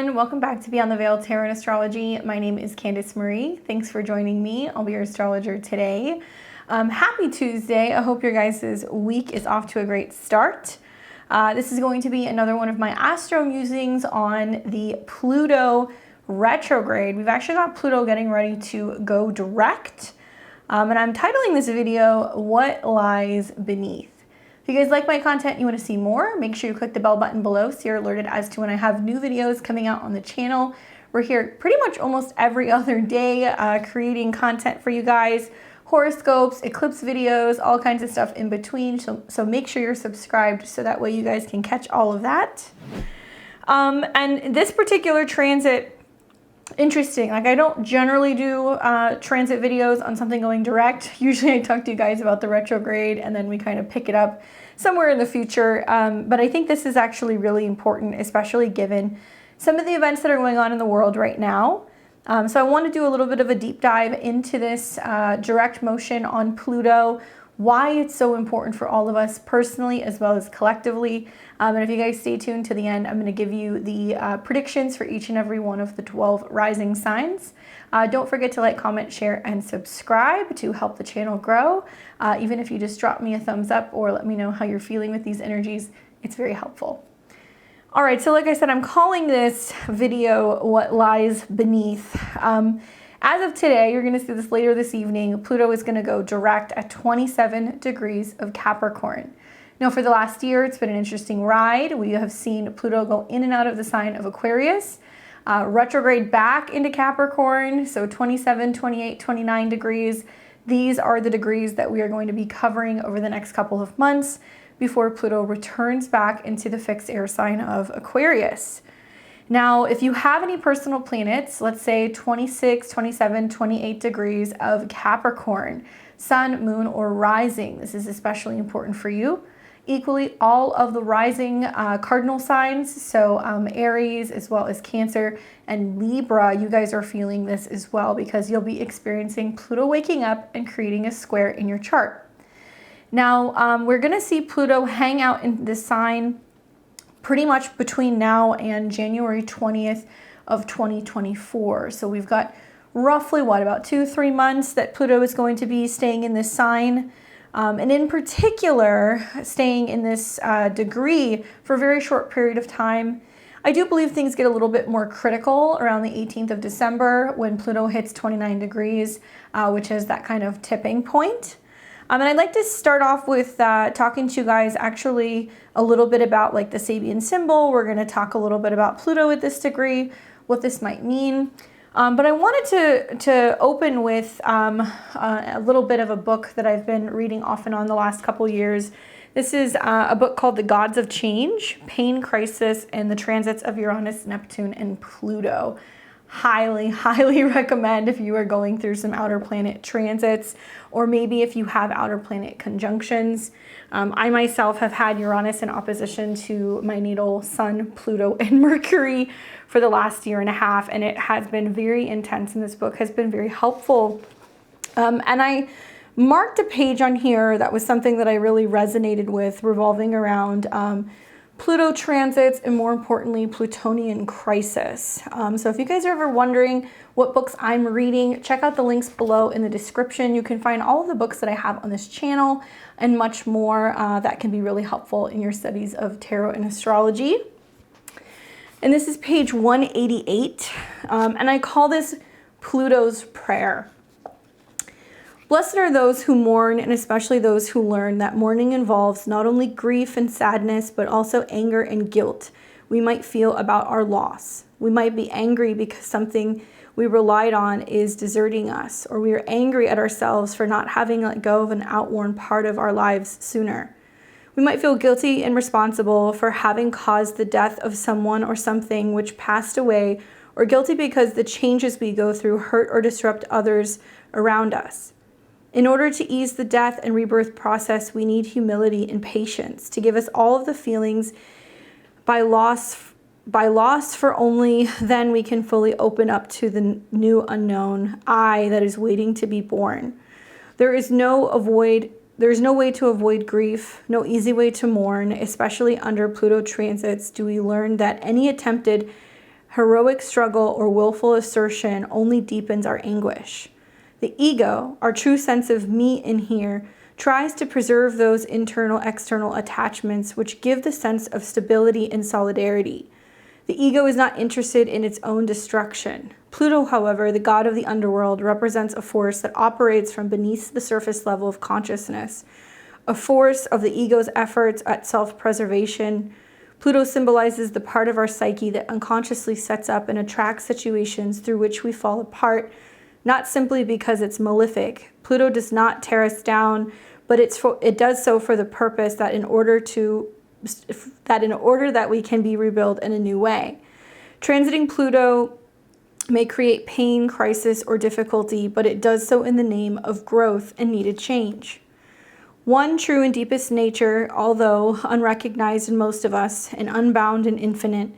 everyone, welcome back to Beyond the Veil Tarot and Astrology. My name is Candice Marie. Thanks for joining me. I'll be your astrologer today. Happy Tuesday. I hope your guys' week is off to a great start. This is going to be another one of my astro musings on the Pluto retrograde. We've actually got Pluto getting ready to go direct. And I'm titling this video, What Lies Beneath? If you guys like my content and you want to see more, make sure you click the bell button below so you're alerted as to when I have new videos coming out on the channel. We're here pretty much almost every other day creating content for you guys, horoscopes, eclipse videos, all kinds of stuff in between. So make sure you're subscribed so that way you guys can catch all of that. And this particular transit, interesting. Like, I don't generally do transit videos on something going direct. Usually I talk to you guys about the retrograde and then we kind of pick it up somewhere in the future. But I think this is actually really important, especially given some of the events that are going on in the world right now. So I want to do a little bit of a deep dive into this direct motion on Pluto, why it's so important for all of us personally as well as collectively. And if you guys stay tuned to the end, I'm going to give you the predictions for each and every one of the 12 rising signs. Don't forget to like, comment, share, and subscribe to help the channel grow. Even if you just drop me a thumbs up or let me know how you're feeling with these energies, it's very helpful. All right, so like I said, I'm calling this video What Lies Beneath. As of today, you're going to see this later this evening, Pluto is going to go direct at 27 degrees of Capricorn. Now, for the last year, it's been an interesting ride. We have seen Pluto go in and out of the sign of Aquarius, retrograde back into Capricorn, so 27, 28, 29 degrees. These are the degrees that we are going to be covering over the next couple of months before Pluto returns back into the fixed air sign of Aquarius. Now, if you have any personal planets, let's say 26, 27, 28 degrees of Capricorn, sun, moon, or rising, this is especially important for you. Equally, all of the rising cardinal signs, so Aries as well as Cancer and Libra, you guys are feeling this as well because you'll be experiencing Pluto waking up and creating a square in your chart. Now, we're going to see Pluto hang out in this sign pretty much between now and January 20th of 2024. So we've got roughly, about 2-3 months that Pluto is going to be staying in this sign. And in particular, staying in this degree for a very short period of time. I do believe things get a little bit more critical around the 18th of December when Pluto hits 29 degrees, which is that kind of tipping point. And I'd like to start off with talking to you guys actually a little bit about like the Sabian symbol. We're going to talk a little bit about Pluto at this degree, what this might mean. But I wanted to open with a little bit of a book that I've been reading off and on the last couple years. This is a book called The Gods of Change, Pain, Crisis, and the Transits of Uranus, Neptune, and Pluto. Highly, highly recommend if you are going through some outer planet transits, or maybe if you have outer planet conjunctions. I myself have had Uranus in opposition to my natal Sun, Pluto, and Mercury for the last year and a half, and it has been very intense, and this book has been very helpful. And I marked a page on here that was something that I really resonated with, revolving around Pluto transits, and more importantly, Plutonian crisis. So if you guys are ever wondering what books I'm reading, check out the links below in the description. You can find all of the books that I have on this channel and much more that can be really helpful in your studies of tarot and astrology. And this is page 188, and I call this Pluto's Prayer. Blessed are those who mourn, and especially those who learn that mourning involves not only grief and sadness, but also anger and guilt we might feel about our loss. We might be angry because something we relied on is deserting us, or we are angry at ourselves for not having let go of an outworn part of our lives sooner. We might feel guilty and responsible for having caused the death of someone or something which passed away, or guilty because the changes we go through hurt or disrupt others around us. In order to ease the death and rebirth process, we need humility and patience to give us all of the feelings by loss, for only then we can fully open up to the new unknown I that is waiting to be born. There is no way to avoid grief, no easy way to mourn, especially under Pluto transits. Do we learn that any attempted Heroic struggle or willful assertion only deepens our anguish. The ego, our true sense of me in here, tries to preserve those internal-external attachments which give the sense of stability and solidarity. The ego is not interested in its own destruction. Pluto, however, the god of the underworld, represents a force that operates from beneath the surface level of consciousness, a force of the ego's efforts at self-preservation. Pluto symbolizes the part of our psyche that unconsciously sets up and attracts situations through which we fall apart, not simply because it's malefic. Pluto does not tear us down, but it does so for the purpose that in order that we can be rebuilt in a new way. Transiting Pluto may create pain, crisis, or difficulty, but it does so in the name of growth and needed change. One true and deepest nature, although unrecognized in most of us, and unbound and infinite,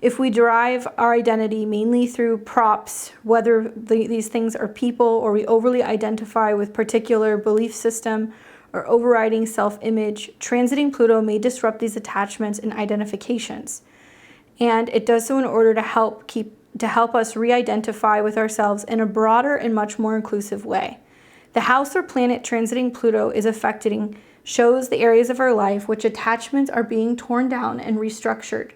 if we derive our identity mainly through props, whether these things are people or we overly identify with particular belief system or overriding self-image, transiting Pluto may disrupt these attachments and identifications. And it does so in order to help us re-identify with ourselves in a broader and much more inclusive way. The house or planet transiting Pluto is affecting shows the areas of our life which attachments are being torn down and restructured.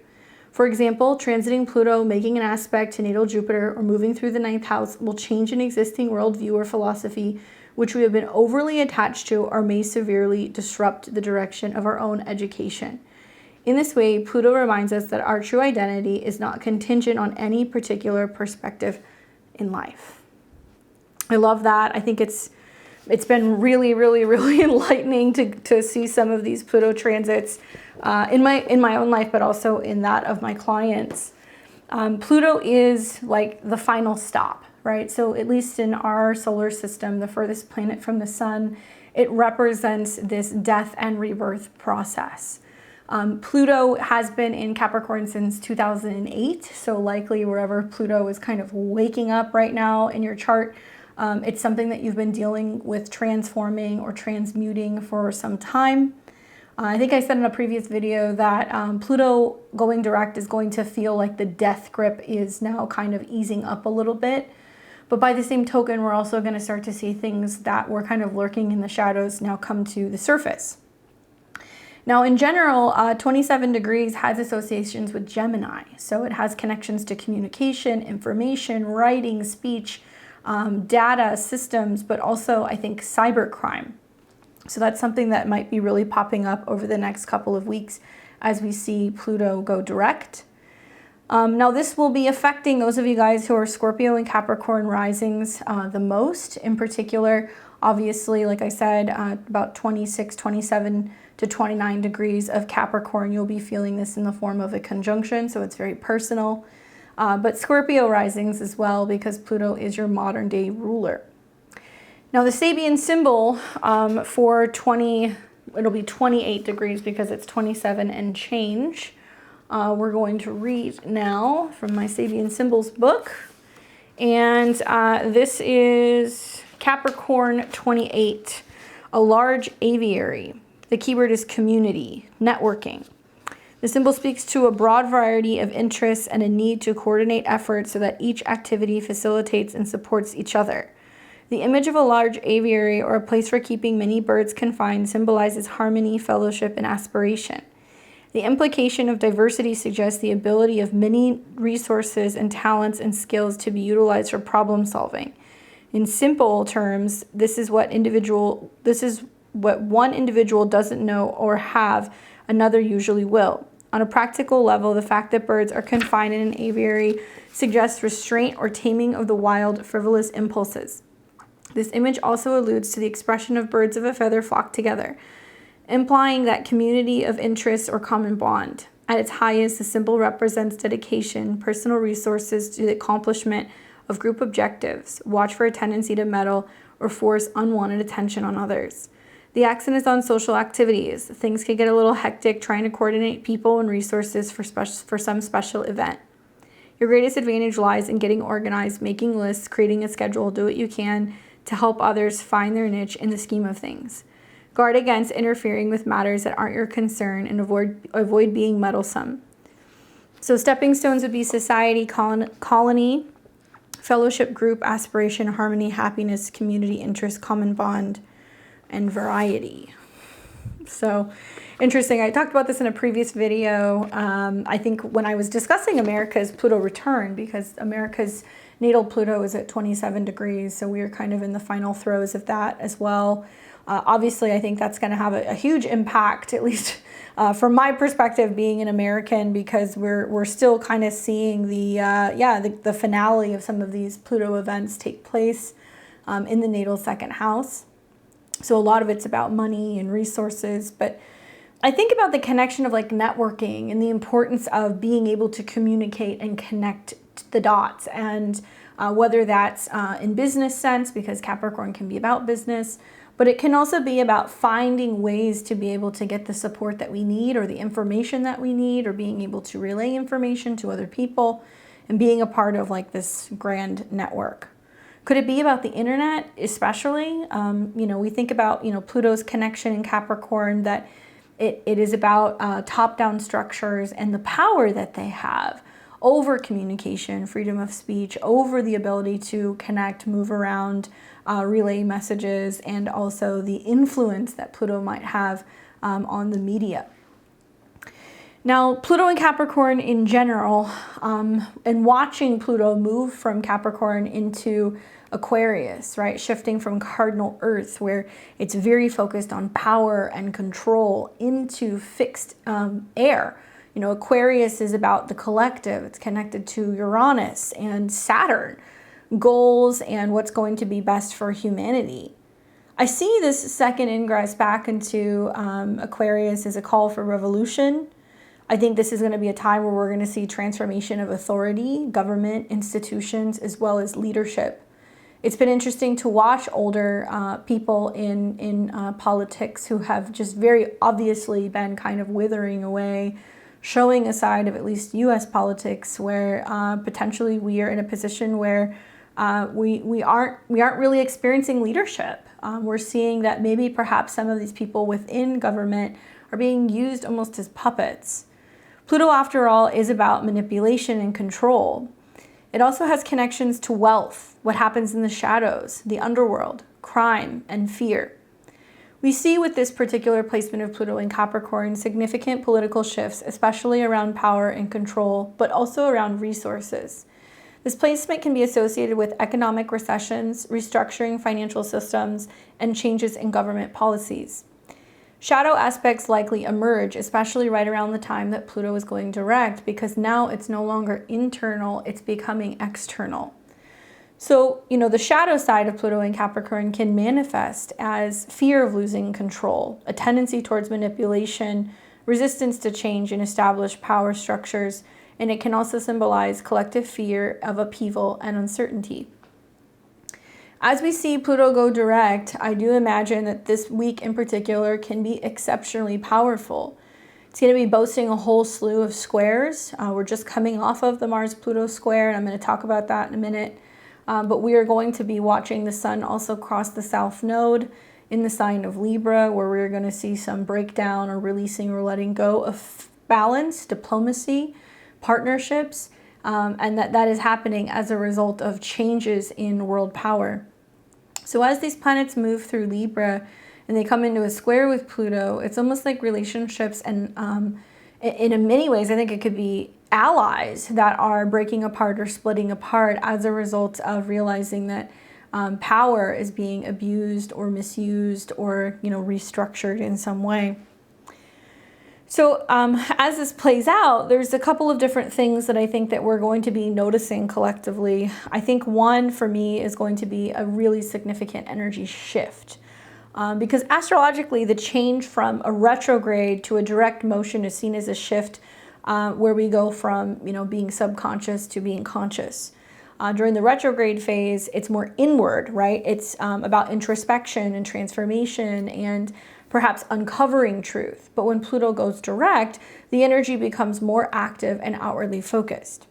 For example, transiting Pluto, making an aspect to natal Jupiter, or moving through the 9th house will change an existing worldview or philosophy which we have been overly attached to, or may severely disrupt the direction of our own education. In this way, Pluto reminds us that our true identity is not contingent on any particular perspective in life. I love that. I think it's been really, really, really enlightening to see some of these Pluto transits in my own life, but also in that of my clients. Pluto is like the final stop, right? So at least in our solar system, the furthest planet from the sun, it represents this death and rebirth process. Pluto has been in Capricorn since 2008, so likely wherever Pluto is kind of waking up right now in your chart, it's something that you've been dealing with transforming or transmuting for some time. I think I said in a previous video that Pluto going direct is going to feel like the death grip is now kind of easing up a little bit. But by the same token, we're also going to start to see things that were kind of lurking in the shadows now come to the surface. Now, in general, 27 degrees has associations with Gemini. So it has connections to communication, information, writing, speech, data, systems, but also, I think, cybercrime. So that's something that might be really popping up over the next couple of weeks as we see Pluto go direct. Now, this will be affecting those of you guys who are Scorpio and Capricorn risings the most. In particular, obviously, like I said, about 26, 27 to 29 degrees of Capricorn, you'll be feeling this in the form of a conjunction, so it's very personal. But Scorpio risings as well, because Pluto is your modern day ruler. Now, the Sabian symbol it'll be 28 degrees because it's 27 and change. We're going to read now from my Sabian Symbols book. And this is Capricorn 28, a large aviary. The keyword is community, networking. The symbol speaks to a broad variety of interests and a need to coordinate efforts so that each activity facilitates and supports each other. The image of a large aviary, or a place for keeping many birds confined, symbolizes harmony, fellowship, and aspiration. The implication of diversity suggests the ability of many resources and talents and skills to be utilized for problem solving. In simple terms, this is what one individual doesn't know or have, another usually will. On a practical level, the fact that birds are confined in an aviary suggests restraint or taming of the wild, frivolous impulses. This image also alludes to the expression of birds of a feather flock together, implying that community of interest or common bond. At its highest, the symbol represents dedication, personal resources to the accomplishment of group objectives, watch for a tendency to meddle or force unwanted attention on others. The accent is on social activities. Things can get a little hectic trying to coordinate people and resources for some special event. Your greatest advantage lies in getting organized, making lists, creating a schedule, do what you can to help others find their niche in the scheme of things. Guard against interfering with matters that aren't your concern and avoid being meddlesome. So stepping stones would be society, colony, fellowship, group, aspiration, harmony, happiness, community, interest, common bond, and variety. So interesting. I talked about this in a previous video. I think when I was discussing America's Pluto return, because America's natal Pluto is at 27 degrees. So we are kind of in the final throes of that as well. Obviously, I think that's going to have a huge impact, at least from my perspective, being an American, because we're still kind of seeing the finale of some of these Pluto events take place in the natal second house. So a lot of it's about money and resources, but I think about the connection of like networking and the importance of being able to communicate and connect the dots, and whether that's in business sense, because Capricorn can be about business, but it can also be about finding ways to be able to get the support that we need, or the information that we need, or being able to relay information to other people and being a part of like this grand network. Could it be about the internet, especially? We think about, Pluto's connection in Capricorn, that it is about top-down structures and the power that they have over communication, freedom of speech, over the ability to connect, move around, relay messages, and also the influence that Pluto might have on the media. Now, Pluto and Capricorn in general, and watching Pluto move from Capricorn into Aquarius, right? Shifting from cardinal Earth, where it's very focused on power and control, into fixed air. Aquarius is about the collective. It's connected to Uranus and Saturn, goals and what's going to be best for humanity. I see this second ingress back into Aquarius as a call for revolution. I think this is going to be a time where we're going to see transformation of authority, government, institutions, as well as leadership. It's been interesting to watch older people in politics who have just very obviously been kind of withering away, showing a side of at least U.S. politics where potentially we are in a position where we aren't really experiencing leadership. We're seeing that maybe perhaps some of these people within government are being used almost as puppets. Pluto, after all, is about manipulation and control. It also has connections to wealth, what happens in the shadows, the underworld, crime, and fear. We see with this particular placement of Pluto in Capricorn significant political shifts, especially around power and control, but also around resources. This placement can be associated with economic recessions, restructuring financial systems, and changes in government policies. Shadow aspects likely emerge, especially right around the time that Pluto is going direct, because now it's no longer internal, it's becoming external. So, the shadow side of Pluto in Capricorn can manifest as fear of losing control, a tendency towards manipulation, resistance to change and established power structures, and it can also symbolize collective fear of upheaval and uncertainty. As we see Pluto go direct, I do imagine that this week in particular can be exceptionally powerful. It's going to be boasting a whole slew of squares. We're just coming off of the Mars-Pluto square, and I'm going to talk about that in a minute. But we are going to be watching the Sun also cross the South Node in the sign of Libra, where we're going to see some breakdown or releasing or letting go of balance, diplomacy, partnerships, and that is happening as a result of changes in world power. So as these planets move through Libra and they come into a square with Pluto, it's almost like relationships, and in many ways I think it could be allies that are breaking apart or splitting apart as a result of realizing that power is being abused or misused or restructured in some way. So as this plays out, there's a couple of different things that I think that we're going to be noticing collectively. I think one for me is going to be a really significant energy shift. Because astrologically, the change from a retrograde to a direct motion is seen as a shift where we go from being subconscious to being conscious. During the retrograde phase, it's more inward, right? It's about introspection and transformation and perhaps uncovering truth. But when Pluto goes direct, the energy becomes more active and outwardly focused.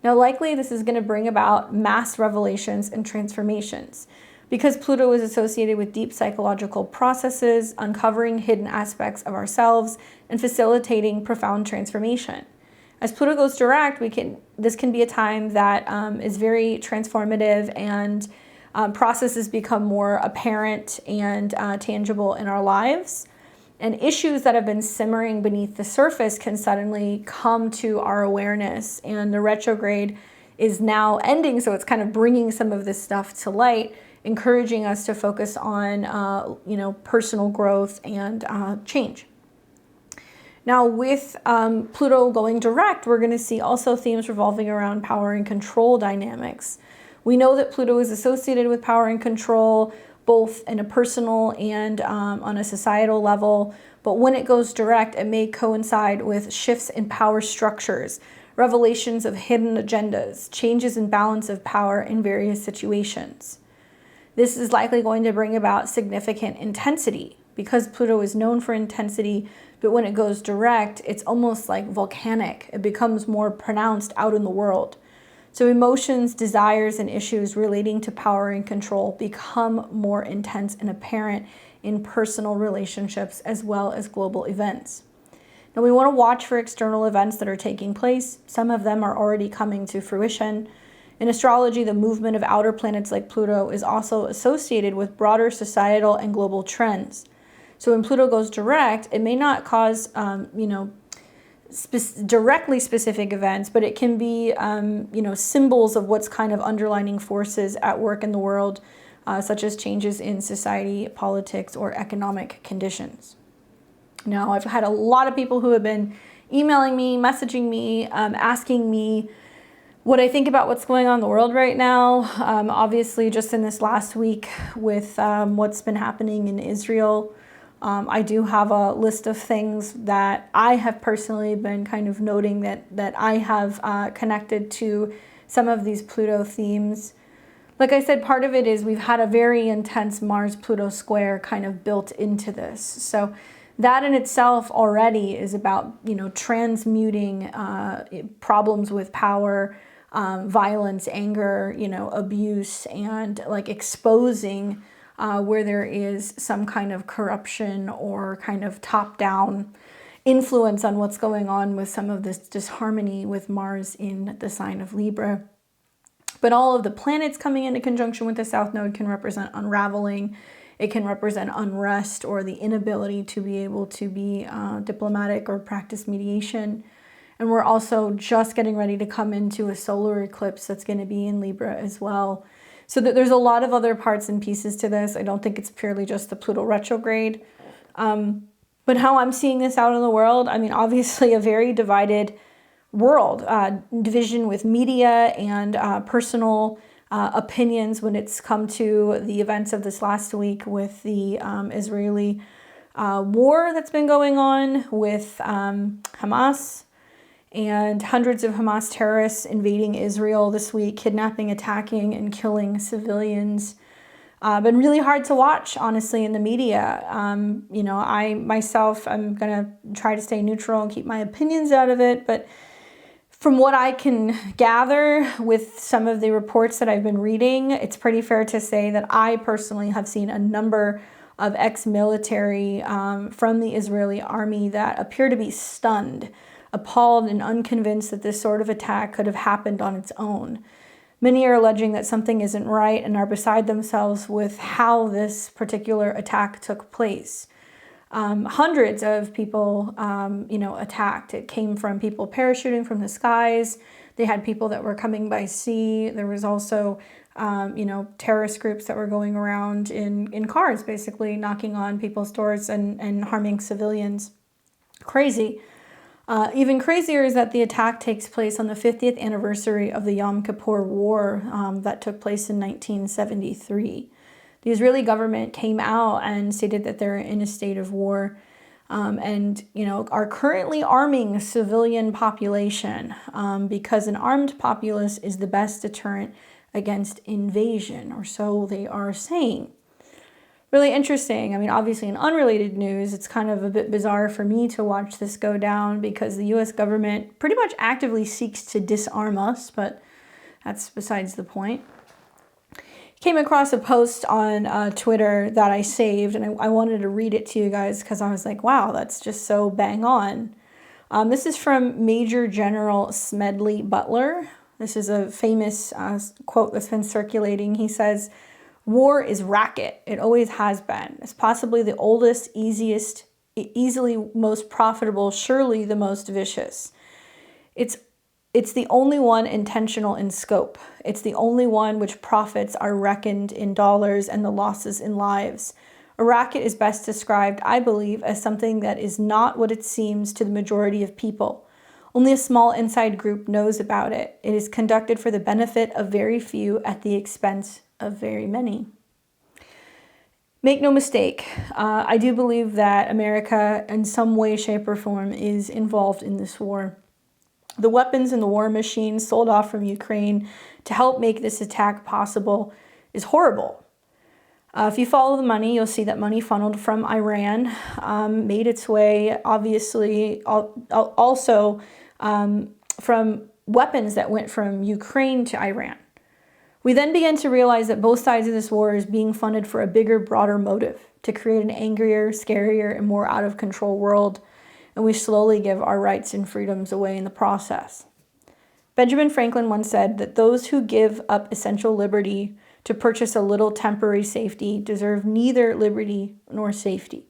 Now, likely this is going to bring about mass revelations and transformations because Pluto is associated with deep psychological processes, uncovering hidden aspects of ourselves and facilitating profound transformation. As Pluto goes direct, this can be a time that is very transformative, and processes become more apparent and tangible in our lives. And issues that have been simmering beneath the surface can suddenly come to our awareness. And the retrograde is now ending, so it's kind of bringing some of this stuff to light, encouraging us to focus on, personal growth and change. Now, with Pluto going direct, we're going to see also themes revolving around power and control dynamics. We know that Pluto is associated with power and control, both in a personal and on a societal level. But when it goes direct, it may coincide with shifts in power structures, revelations of hidden agendas, changes in balance of power in various situations. This is likely going to bring about significant intensity, because Pluto is known for intensity, but when it goes direct, it's almost like volcanic. It becomes more pronounced out in the world. So emotions, desires, and issues relating to power and control become more intense and apparent in personal relationships as well as global events. Now, we want to watch for external events that are taking place. Some of them are already coming to fruition. In astrology, the movement of outer planets like Pluto is also associated with broader societal and global trends. So when Pluto goes direct, it may not cause, directly specific events, but it can be, symbols of what's kind of underlining forces at work in the world, such as changes in society, politics, or economic conditions. Now, I've had a lot of people who have been emailing me, messaging me, asking me what I think about what's going on in the world right now. Obviously, just in this last week with what's been happening in Israel, I do have a list of things that I have personally been kind of noting that I have connected to some of these Pluto themes. Like I said, part of it is we've had a very intense Mars-Pluto square kind of built into this. So that in itself already is about, transmuting problems with power, violence, anger, abuse, and like exposing where there is some kind of corruption or kind of top-down influence on what's going on with some of this disharmony with Mars in the sign of Libra. But all of the planets coming into conjunction with the South Node can represent unraveling. It can represent unrest or the inability to be able to be diplomatic or practice mediation. And we're also just getting ready to come into a solar eclipse that's going to be in Libra as well. So that there's a lot of other parts and pieces to this. I don't think it's purely just the Pluto retrograde. But how I'm seeing this out in the world, obviously a very divided world. Division with media and personal opinions when it's come to the events of this last week with the Israeli war that's been going on with Hamas. And hundreds of Hamas terrorists invading Israel this week, kidnapping, attacking, and killing civilians. Been really hard to watch, honestly, in the media. I myself, I'm going to try to stay neutral and keep my opinions out of it. But from what I can gather with some of the reports that I've been reading, it's pretty fair to say that I personally have seen a number of ex-military from the Israeli army that appear to be stunned, appalled, and unconvinced that this sort of attack could have happened on its own. Many are alleging that something isn't right and are beside themselves with how this particular attack took place. Hundreds of people, attacked. It came from people parachuting from the skies. They had people that were coming by sea. There was also, terrorist groups that were going around in cars, basically knocking on people's doors and harming civilians. Crazy. Even crazier is that the attack takes place on the 50th anniversary of the Yom Kippur War that took place in 1973. The Israeli government came out and stated that they're in a state of war and are currently arming a civilian population because an armed populace is the best deterrent against invasion, or so they are saying. Really interesting. Obviously in unrelated news, it's kind of a bit bizarre for me to watch this go down because the US government pretty much actively seeks to disarm us, but that's besides the point. Came across a post on Twitter that I saved, and I wanted to read it to you guys because I was like, wow, that's just so bang on. This is from Major General Smedley Butler. This is a famous quote that's been circulating. He says, "War is racket. It always has been. It's possibly the oldest, easiest, easily most profitable, surely the most vicious. It's the only one intentional in scope. It's the only one which profits are reckoned in dollars and the losses in lives. A racket is best described, I believe, as something that is not what it seems to the majority of people. Only a small inside group knows about it. It is conducted for the benefit of very few at the expense of very many." Make no mistake, I do believe that America in some way, shape, or form is involved in this war. The weapons and the war machines sold off from Ukraine to help make this attack possible is horrible. If you follow the money, you'll see that money funneled from Iran made its way, obviously, also from weapons that went from Ukraine to Iran. We then began to realize that both sides of this war is being funded for a bigger, broader motive, to create an angrier, scarier, and more out of control world, and we slowly give our rights and freedoms away in the process. Benjamin Franklin once said that those who give up essential liberty to purchase a little temporary safety deserve neither liberty nor safety.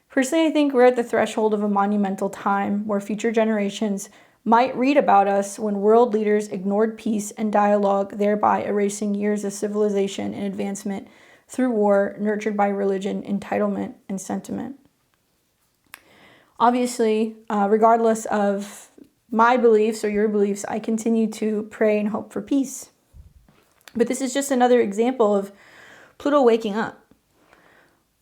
Personally, I think we're at the threshold of a monumental time where future generations might read about us when world leaders ignored peace and dialogue, thereby erasing years of civilization and advancement through war nurtured by religion, entitlement, and sentiment. Obviously, regardless of my beliefs or your beliefs, I continue to pray and hope for peace. But this is just another example of Pluto waking up.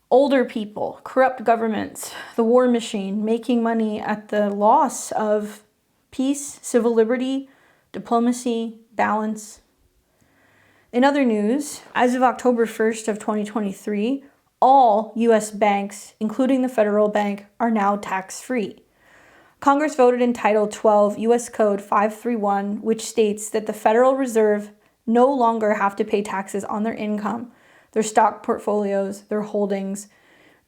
Older people, corrupt governments, the war machine, making money at the loss of peace, civil liberty, diplomacy, balance. In other news, as of October 1st of 2023, all U.S. banks, including the federal bank, are now tax-free. Congress voted in Title 12 U.S. Code 531, which states that the Federal Reserve no longer have to pay taxes on their income, their stock portfolios, their holdings.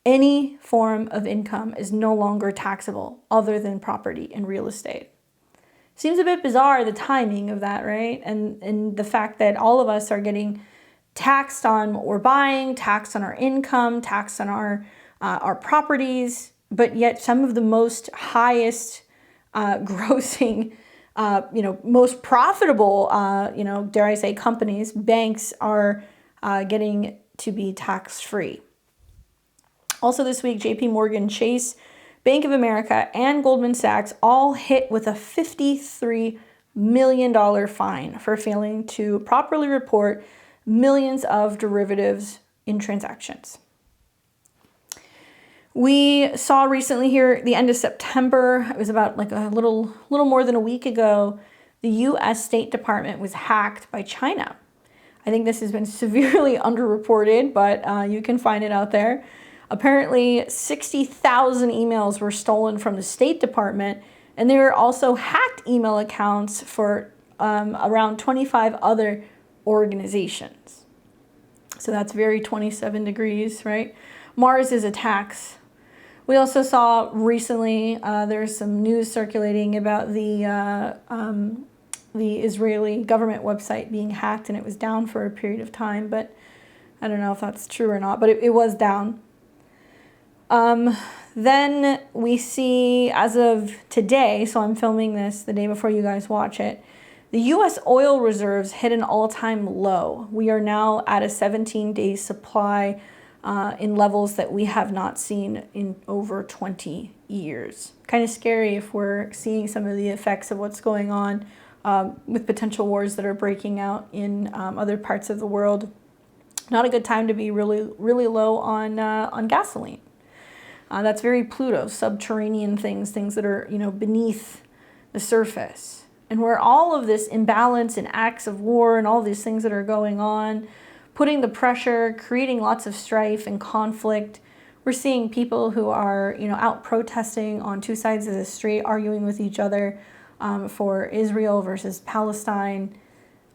Any form of income is no longer taxable other than property and real estate. Seems a bit bizarre, the timing of that, right? And the fact that all of us are getting taxed on what we're buying, taxed on our income, taxed on our properties, but yet some of the most highest grossing, most profitable, dare I say, companies, banks are getting to be tax-free. Also this week, JP Morgan Chase, Bank of America, and Goldman Sachs all hit with a $53 million fine for failing to properly report millions of derivatives in transactions. We saw recently here at the end of September, it was about like a little more than a week ago, the U.S. State Department was hacked by China. I think this has been severely underreported, but you can find it out there. Apparently, 60,000 emails were stolen from the State Department, and there were also hacked email accounts for around 25 other organizations. So that's very 27 degrees, right? Mars is a tax. We also saw recently, there's some news circulating about the Israeli government website being hacked, and it was down for a period of time, but I don't know if that's true or not, but it was down. Then we see, as of today, so I'm filming this the day before you guys watch it, the U.S. oil reserves hit an all-time low. We are now at a 17-day supply in levels that we have not seen in over 20 years. Kind of scary if we're seeing some of the effects of what's going on with potential wars that are breaking out in other parts of the world. Not a good time to be really low on gasoline. That's very Pluto, subterranean things that are, beneath the surface. And where all of this imbalance and acts of war and all these things that are going on, putting the pressure, creating lots of strife and conflict. We're seeing people who are, out protesting on two sides of the street, arguing with each other for Israel versus Palestine.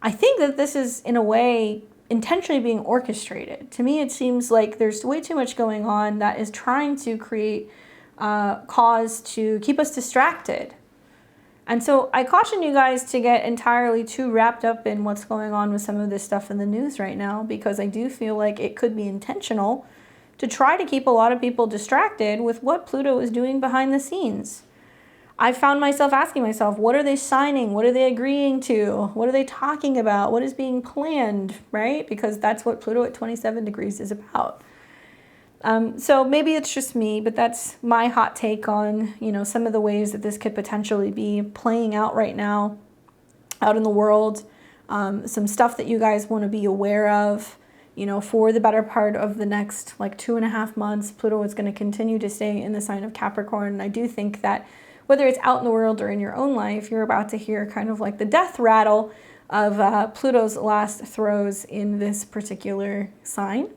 I think that this is, in a way, intentionally being orchestrated. To me, it seems like there's way too much going on that is trying to create cause to keep us distracted. And so I caution you guys to get entirely too wrapped up in what's going on with some of this stuff in the news right now, because I do feel like it could be intentional to try to keep a lot of people distracted with what Pluto is doing behind the scenes. I found myself asking myself, what are they signing? What are they agreeing to? What are they talking about? What is being planned, right? Because that's what Pluto at 27 degrees is about. So maybe it's just me, but that's my hot take on, some of the ways that this could potentially be playing out right now out in the world. Some stuff that you guys want to be aware of, for the better part of the next 2.5 months. Pluto is going to continue to stay in the sign of Capricorn. And I do think that whether it's out in the world or in your own life, you're about to hear kind of like the death rattle of Pluto's last throes in this particular sign.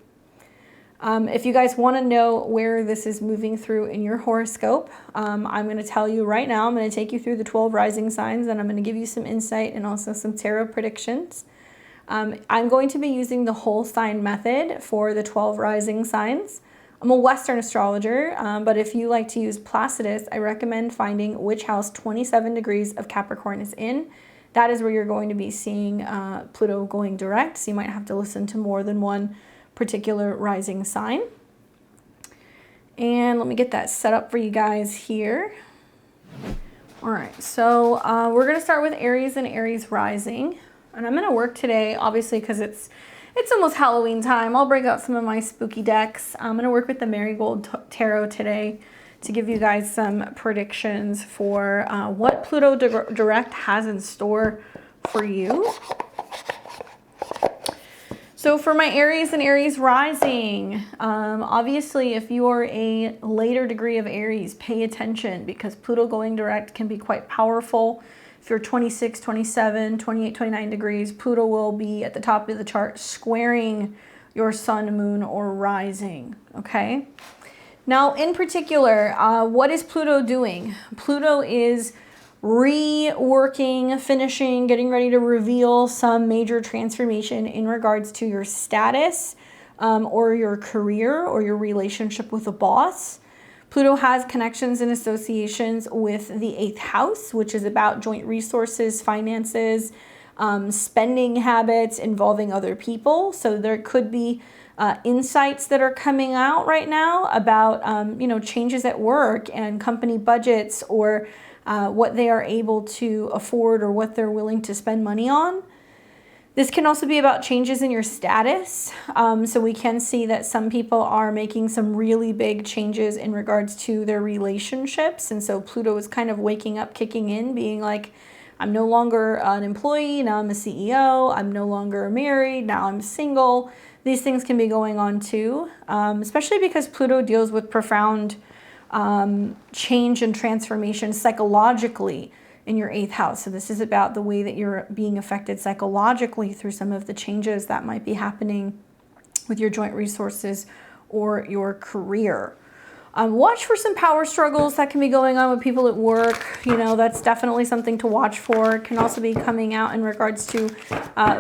If you guys want to know where this is moving through in your horoscope, I'm going to tell you right now. I'm going to take you through the 12 rising signs, and I'm going to give you some insight and also some tarot predictions. I'm going to be using the whole sign method for the 12 rising signs. I'm a Western astrologer, but if you like to use Placidus, I recommend finding which house 27 degrees of Capricorn is in. That is where you're going to be seeing Pluto going direct, so you might have to listen to more than one particular rising sign. And let me get that set up for you guys here. All right, so we're going to start with Aries and Aries rising. And I'm going to work today, obviously, because it's almost Halloween time. I'll break out some of my spooky decks. I'm going to work with the Marigold Tarot today to give you guys some predictions for what Pluto direct has in store for you. So for my Aries and Aries rising, obviously if you are a later degree of Aries, pay attention, because Pluto going direct can be quite powerful. If you're 26, 27, 28, 29 degrees, Pluto will be at the top of the chart squaring your sun, moon, or rising, okay? Now, in particular, what is Pluto doing? Pluto is reworking, finishing, getting ready to reveal some major transformation in regards to your status or your career or your relationship with a boss. Pluto has connections and associations with the 8th house, which is about joint resources, finances, spending habits involving other people. So there could be insights that are coming out right now about, changes at work and company budgets, or what they are able to afford or what they're willing to spend money on. This can also be about changes in your status. So we can see that some people are making some really big changes in regards to their relationships. And so Pluto is kind of waking up, kicking in, being like, I'm no longer an employee, now I'm a CEO. I'm no longer married, now I'm single. These things can be going on too, especially because Pluto deals with profound change and transformation psychologically in your 8th house. So this is about the way that you're being affected psychologically through some of the changes that might be happening with your joint resources or your career. Watch for some power struggles that can be going on with people at work. That's definitely something to watch for. It can also be coming out in regards to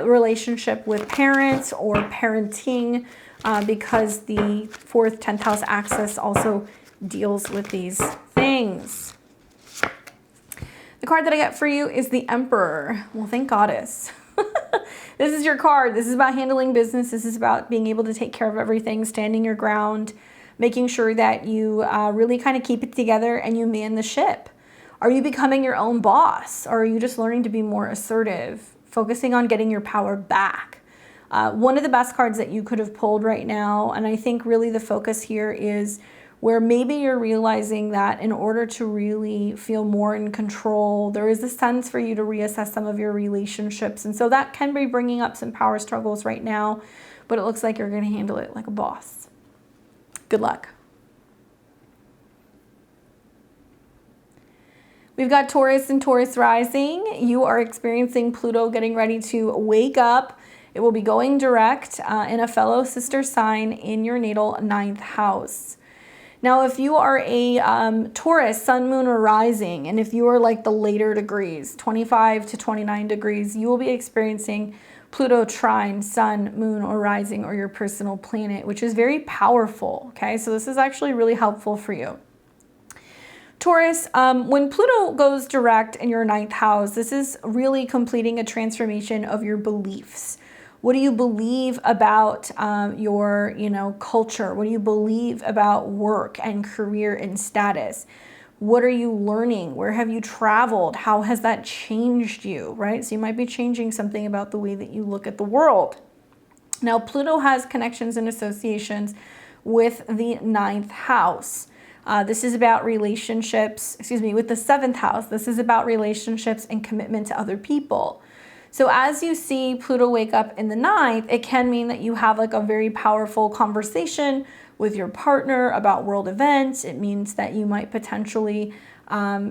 relationship with parents or parenting, because the 4th, 10th house axis also deals with these things. The card that I got for you is the Emperor. Well, thank Goddess. This is your card. This is about handling business. This is about being able to take care of everything, standing your ground, making sure that you really kind of keep it together and you man the ship. Are you becoming your own boss? Or are you just learning to be more assertive, focusing on getting your power back? One of the best cards that you could have pulled right now, and I think really the focus here is where maybe you're realizing that in order to really feel more in control, there is a sense for you to reassess some of your relationships. And so that can be bringing up some power struggles right now, but it looks like you're going to handle it like a boss. Good luck. We've got Taurus and Taurus rising. You are experiencing Pluto getting ready to wake up. It will be going direct in a fellow sister sign in your natal 9th house. Now, if you are a Taurus, sun, moon, or rising, and if you are like the later degrees, 25 to 29 degrees, you will be experiencing Pluto trine, sun, moon, or rising, or your personal planet, which is very powerful, okay? So this is actually really helpful for you. Taurus, when Pluto goes direct in your 9th house, this is really completing a transformation of your beliefs. What do you believe about your, culture? What do you believe about work and career and status? What are you learning? Where have you traveled? How has that changed you, right? So you might be changing something about the way that you look at the world. Now, Pluto has connections and associations with the 9th house. This is about relationships, with the 7th house. This is about relationships and commitment to other people. So as you see Pluto wake up in the 9th, it can mean that you have like a very powerful conversation with your partner about world events. It means that you might potentially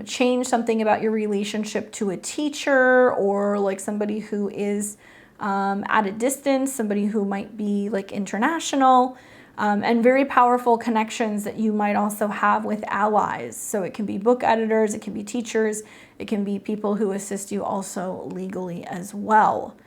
change something about your relationship to a teacher or like somebody who is at a distance, somebody who might be like international. And very powerful connections that you might also have with allies. So it can be book editors, it can be teachers, it can be people who assist you also legally as well.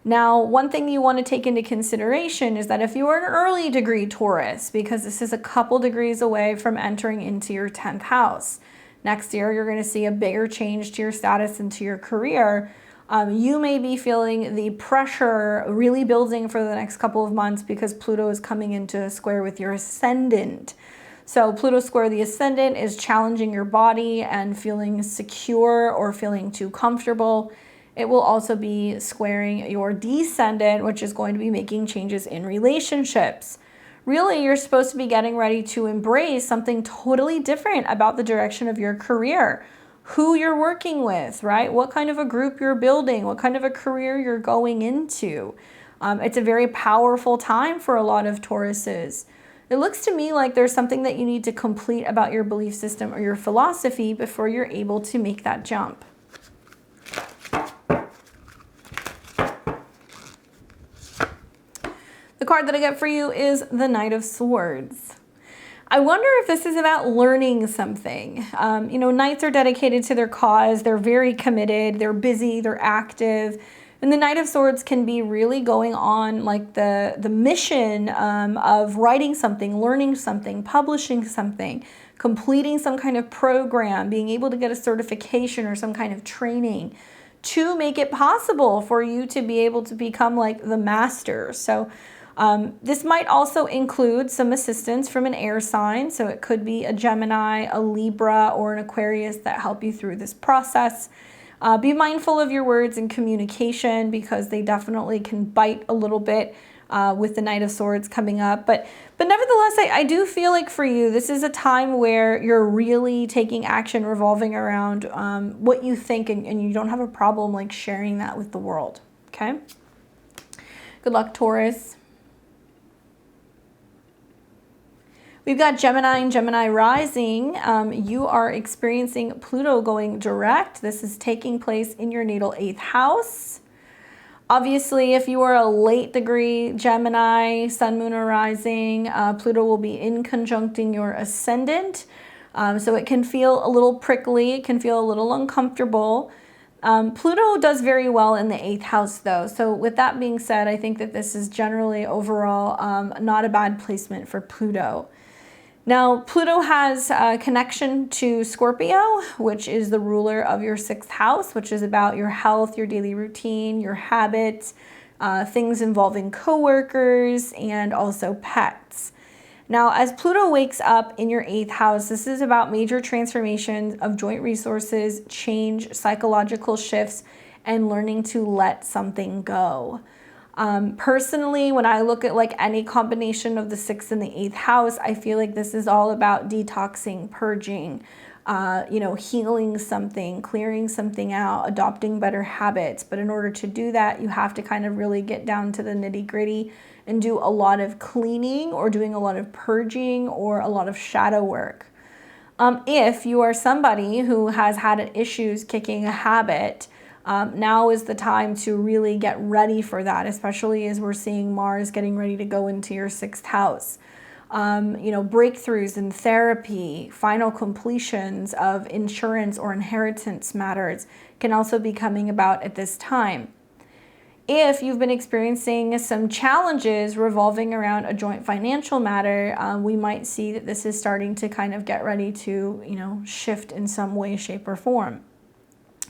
Now, one thing you want to take into consideration is that if you are an early degree Taurus, because this is a couple degrees away from entering into your 10th house, next year you're going to see a bigger change to your status and to your career. You may be feeling the pressure really building for the next couple of months because Pluto is coming into a square with your ascendant. So Pluto square the ascendant is challenging your body and feeling secure or feeling too comfortable. It will also be squaring your descendant, which is going to be making changes in relationships. Really, you're supposed to be getting ready to embrace something totally different about the direction of your career. Who you're working with, right? What kind of a group you're building, what kind of a career you're going into. It's a very powerful time for a lot of Tauruses. It looks to me like there's something that you need to complete about your belief system or your philosophy before you're able to make that jump. The card that I get for you is the Knight of Swords. I wonder if this is about learning something. Knights are dedicated to their cause. They're very committed. They're busy. They're active. And the Knight of Swords can be really going on like the mission of writing something, learning something, publishing something, completing some kind of program, being able to get a certification or some kind of training to make it possible for you to be able to become like the master. So this might also include some assistance from an air sign. So it could be a Gemini, a Libra, or an Aquarius that help you through this process. Be mindful of your words and communication because they definitely can bite a little bit with the Knight of Swords coming up. But nevertheless, I do feel like for you, this is a time where you're really taking action revolving around what you think and you don't have a problem like sharing that with the world. Okay? Good luck, Taurus. We've got Gemini and Gemini rising. You are experiencing Pluto going direct. This is taking place in your natal 8th house. Obviously, if you are a late degree Gemini, Sun, Moon, or rising, Pluto will be in conjuncting your ascendant. So it can feel a little prickly. It can feel a little uncomfortable. Pluto does very well in the 8th house though. So with that being said, I think that this is generally overall not a bad placement for Pluto. Now, Pluto has a connection to Scorpio, which is the ruler of your 6th house, which is about your health, your daily routine, your habits, things involving coworkers, and also pets. Now, as Pluto wakes up in your 8th house, this is about major transformations of joint resources, change, psychological shifts, and learning to let something go. Personally, when I look at like any combination of the 6th and the 8th house, I feel like this is all about detoxing, purging, healing something, clearing something out, adopting better habits. But in order to do that, you have to kind of really get down to the nitty-gritty and do a lot of cleaning or doing a lot of purging or a lot of shadow work. If you are somebody who has had issues kicking a habit, now is the time to really get ready for that, especially as we're seeing Mars getting ready to go into your 6th house. Breakthroughs in therapy, final completions of insurance or inheritance matters can also be coming about at this time. If you've been experiencing some challenges revolving around a joint financial matter, we might see that this is starting to kind of get ready to, you know, shift in some way, shape, or form.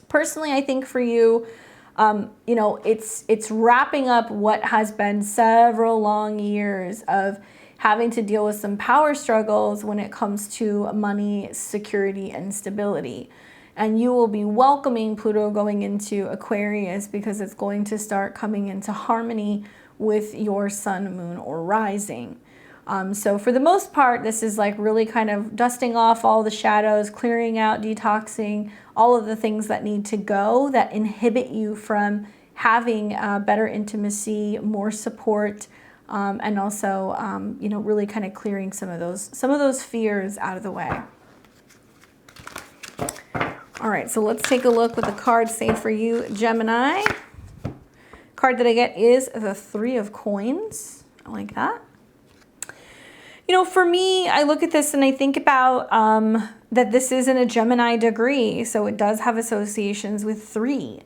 Personally, I think for you, you know, it's wrapping up what has been several long years of having to deal with some power struggles when it comes to money, security, and stability. And you will be welcoming Pluto going into Aquarius because it's going to start coming into harmony with your sun, moon, or rising. So for the most part, this is like really kind of dusting off all the shadows, clearing out, detoxing, all of the things that need to go that inhibit you from having better intimacy, more support, and also, you know, really kind of clearing some of those fears out of the way. All right, so let's take a look what the cards say for you, Gemini. Card that I get is the Three of Coins. I like that. You know, for me, I look at this and I think about that this isn't a Gemini degree, so it does have associations with 3.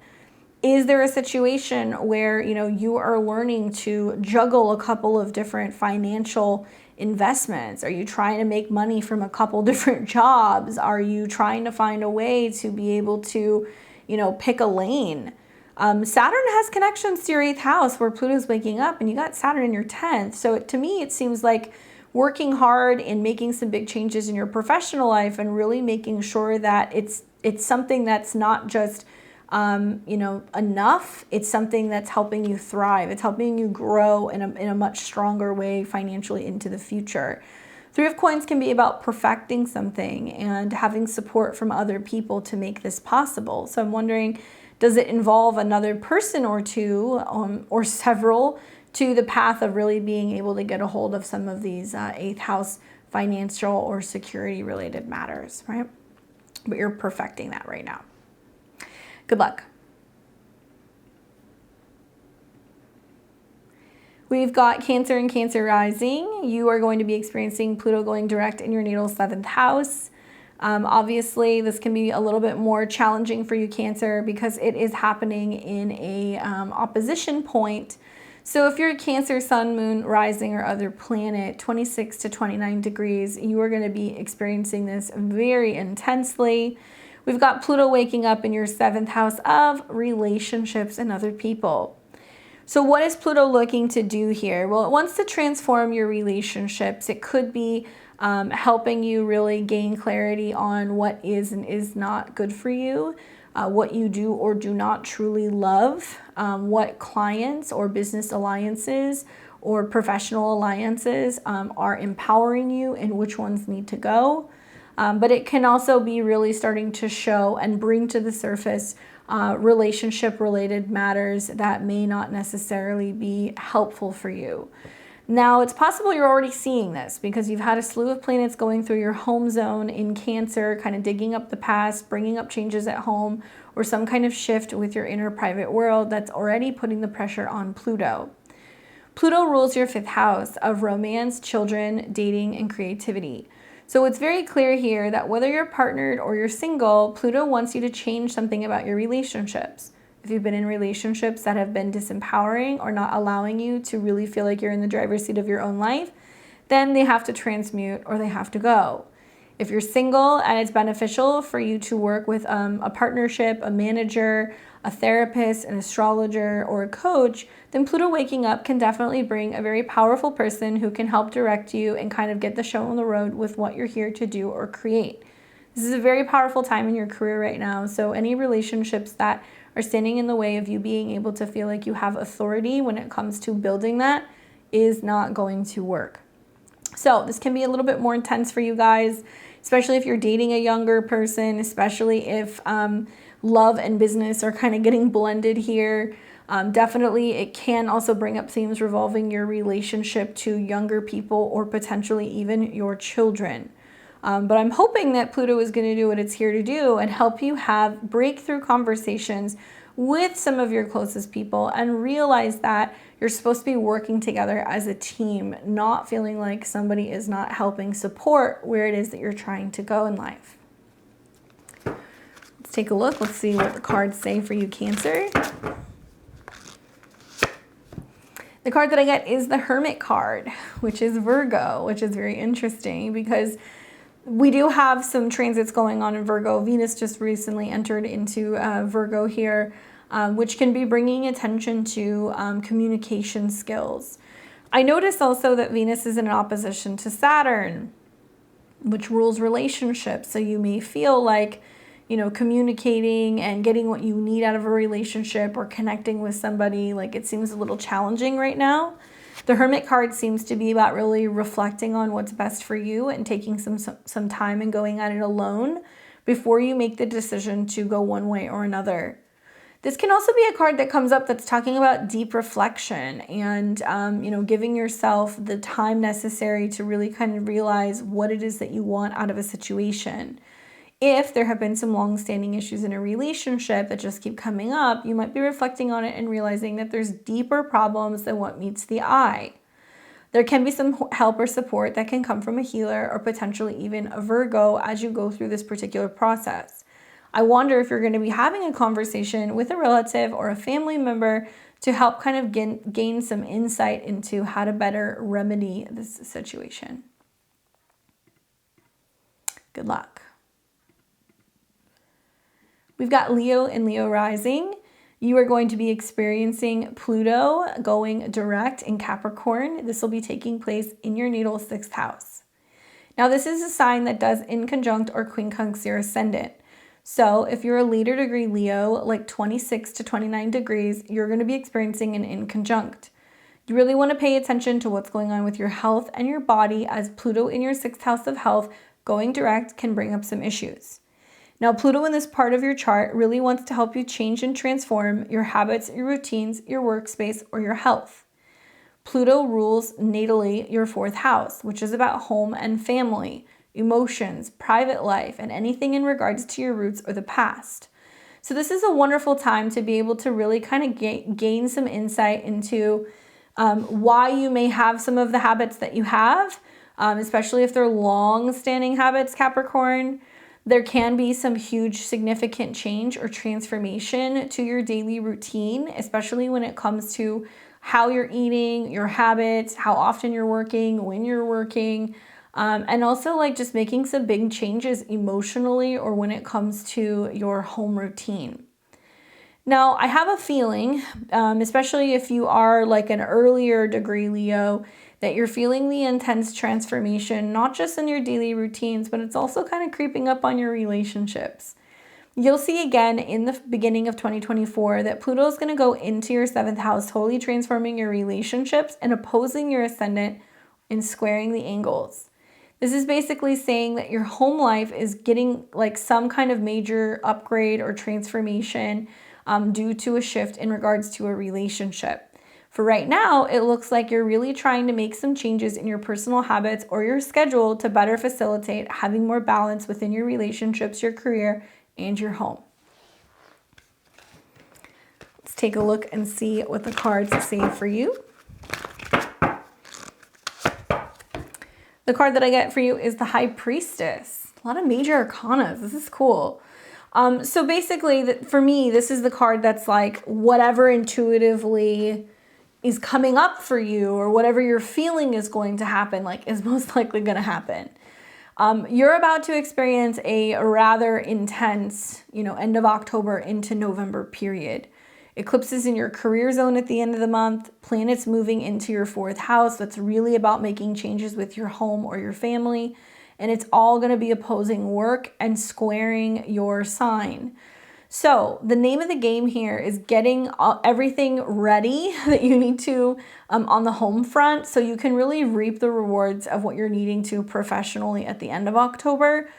Is there a situation where, you know, you are learning to juggle a couple of different financial investments? Are you trying to make money from a couple different jobs? Are you trying to find a way to be able to, you know, pick a lane? Saturn has connections to your 8th house where Pluto's waking up, and you got Saturn in your 10th. So to me, it seems like working hard and making some big changes in your professional life and really making sure that it's something that's not just you know, enough. It's something that's helping you thrive. It's helping you grow in a much stronger way financially into the future. Three of Coins can be about perfecting something and having support from other people to make this possible. So I'm wondering, does it involve another person or two or several to the path of really being able to get a hold of some of these 8th house financial or security related matters, right? But you're perfecting that right now. Good luck. We've got Cancer and Cancer rising. You are going to be experiencing Pluto going direct in your natal 7th house. Obviously, this can be a little bit more challenging for you, Cancer, because it is happening in a opposition point. So if you're a Cancer, Sun, Moon, Rising, or other planet, 26 to 29 degrees, you are going to be experiencing this very intensely. We've got Pluto waking up in your 7th house of relationships and other people. So what is Pluto looking to do here? Well, it wants to transform your relationships. It could be helping you really gain clarity on what is and is not good for you, what you do or do not truly love, what clients or business alliances or professional alliances are empowering you and which ones need to go. But it can also be really starting to show and bring to the surface relationship-related matters that may not necessarily be helpful for you. Now, it's possible you're already seeing this because you've had a slew of planets going through your home zone in Cancer, kind of digging up the past, bringing up changes at home, or some kind of shift with your inner private world that's already putting the pressure on Pluto. Pluto rules your 5th house of romance, children, dating, and creativity. So it's very clear here that whether you're partnered or you're single, Pluto wants you to change something about your relationships. If you've been in relationships that have been disempowering or not allowing you to really feel like you're in the driver's seat of your own life, then they have to transmute or they have to go. If you're single and it's beneficial for you to work with a partnership, a manager, a therapist, an astrologer, or a coach, then Pluto waking up can definitely bring a very powerful person who can help direct you and kind of get the show on the road with what you're here to do or create. This is a very powerful time in your career right now, so any relationships that are standing in the way of you being able to feel like you have authority when it comes to building that is not going to work. So this can be a little bit more intense for you guys, especially if you're dating a younger person, especially if love and business are kind of getting blended here. Definitely, it can also bring up themes revolving your relationship to younger people or potentially even your children. But I'm hoping that Pluto is going to do what it's here to do and help you have breakthrough conversations with some of your closest people and realize that you're supposed to be working together as a team, not feeling like somebody is not helping support where it is that you're trying to go in life. Let's take a look. Let's see what the cards say for you, Cancer. card that I get is the Hermit card, which is Virgo, which is very interesting because we do have some transits going on in Virgo. Venus just recently entered into Virgo here, which can be bringing attention to communication skills. I notice also that Venus is in opposition to Saturn, which rules relationships. So you may feel like, you know, communicating and getting what you need out of a relationship or connecting with somebody, like it seems a little challenging right now. The Hermit card seems to be about really reflecting on what's best for you and taking some time and going at it alone before you make the decision to go one way or another. This can also be a card that comes up that's talking about deep reflection and, you know, giving yourself the time necessary to really kind of realize what it is that you want out of a situation. If there have been some long-standing issues in a relationship that just keep coming up, you might be reflecting on it and realizing that there's deeper problems than what meets the eye. There can be some help or support that can come from a healer or potentially even a Virgo as you go through this particular process. I wonder if you're going to be having a conversation with a relative or a family member to help kind of gain some insight into how to better remedy this situation. Good luck. We've got Leo and Leo rising. You are going to be experiencing Pluto going direct in Capricorn. This will be taking place in your natal 6th house. Now, this is a sign that does inconjunct or quincunx your ascendant. So if you're a later degree Leo, like 26 to 29 degrees, you're going to be experiencing an inconjunct. You really want to pay attention to what's going on with your health and your body, as Pluto in your 6th house of health going direct can bring up some issues. Now, Pluto in this part of your chart really wants to help you change and transform your habits, your routines, your workspace, or your health. Pluto rules natally your 4th house, which is about home and family, emotions, private life, and anything in regards to your roots or the past. So this is a wonderful time to be able to really kind of gain some insight into why you may have some of the habits that you have, especially if they're long-standing habits, Capricorn. There can be some huge significant change or transformation to your daily routine, especially when it comes to how you're eating, your habits, how often you're working, when you're working, and also like just making some big changes emotionally or when it comes to your home routine. Now, I have a feeling, especially if you are like an earlier degree Leo, that you're feeling the intense transformation, not just in your daily routines, but it's also kind of creeping up on your relationships. You'll see again in the beginning of 2024 that Pluto is going to go into your 7th house, totally transforming your relationships and opposing your ascendant and squaring the angles. This is basically saying that your home life is getting like some kind of major upgrade or transformation due to a shift in regards to a relationship. For right now, it looks like you're really trying to make some changes in your personal habits or your schedule to better facilitate having more balance within your relationships, your career, and your home. Let's take a look and see what the cards say for you. The card that I get for you is the High Priestess. A lot of major arcana. This is cool. So basically, for me, this is the card that's like whatever intuitively is coming up for you or whatever you're feeling is going to happen, like is most likely going to happen. You're about to experience a rather intense, end of October into November period. Eclipses in your career zone at the end of the month, planets moving into your 4th house. That's really about making changes with your home or your family. And it's all going to be opposing work and squaring your sign. So the name of the game here is getting everything ready that you need to on the home front so you can really reap the rewards of what you're needing to professionally at the end of October,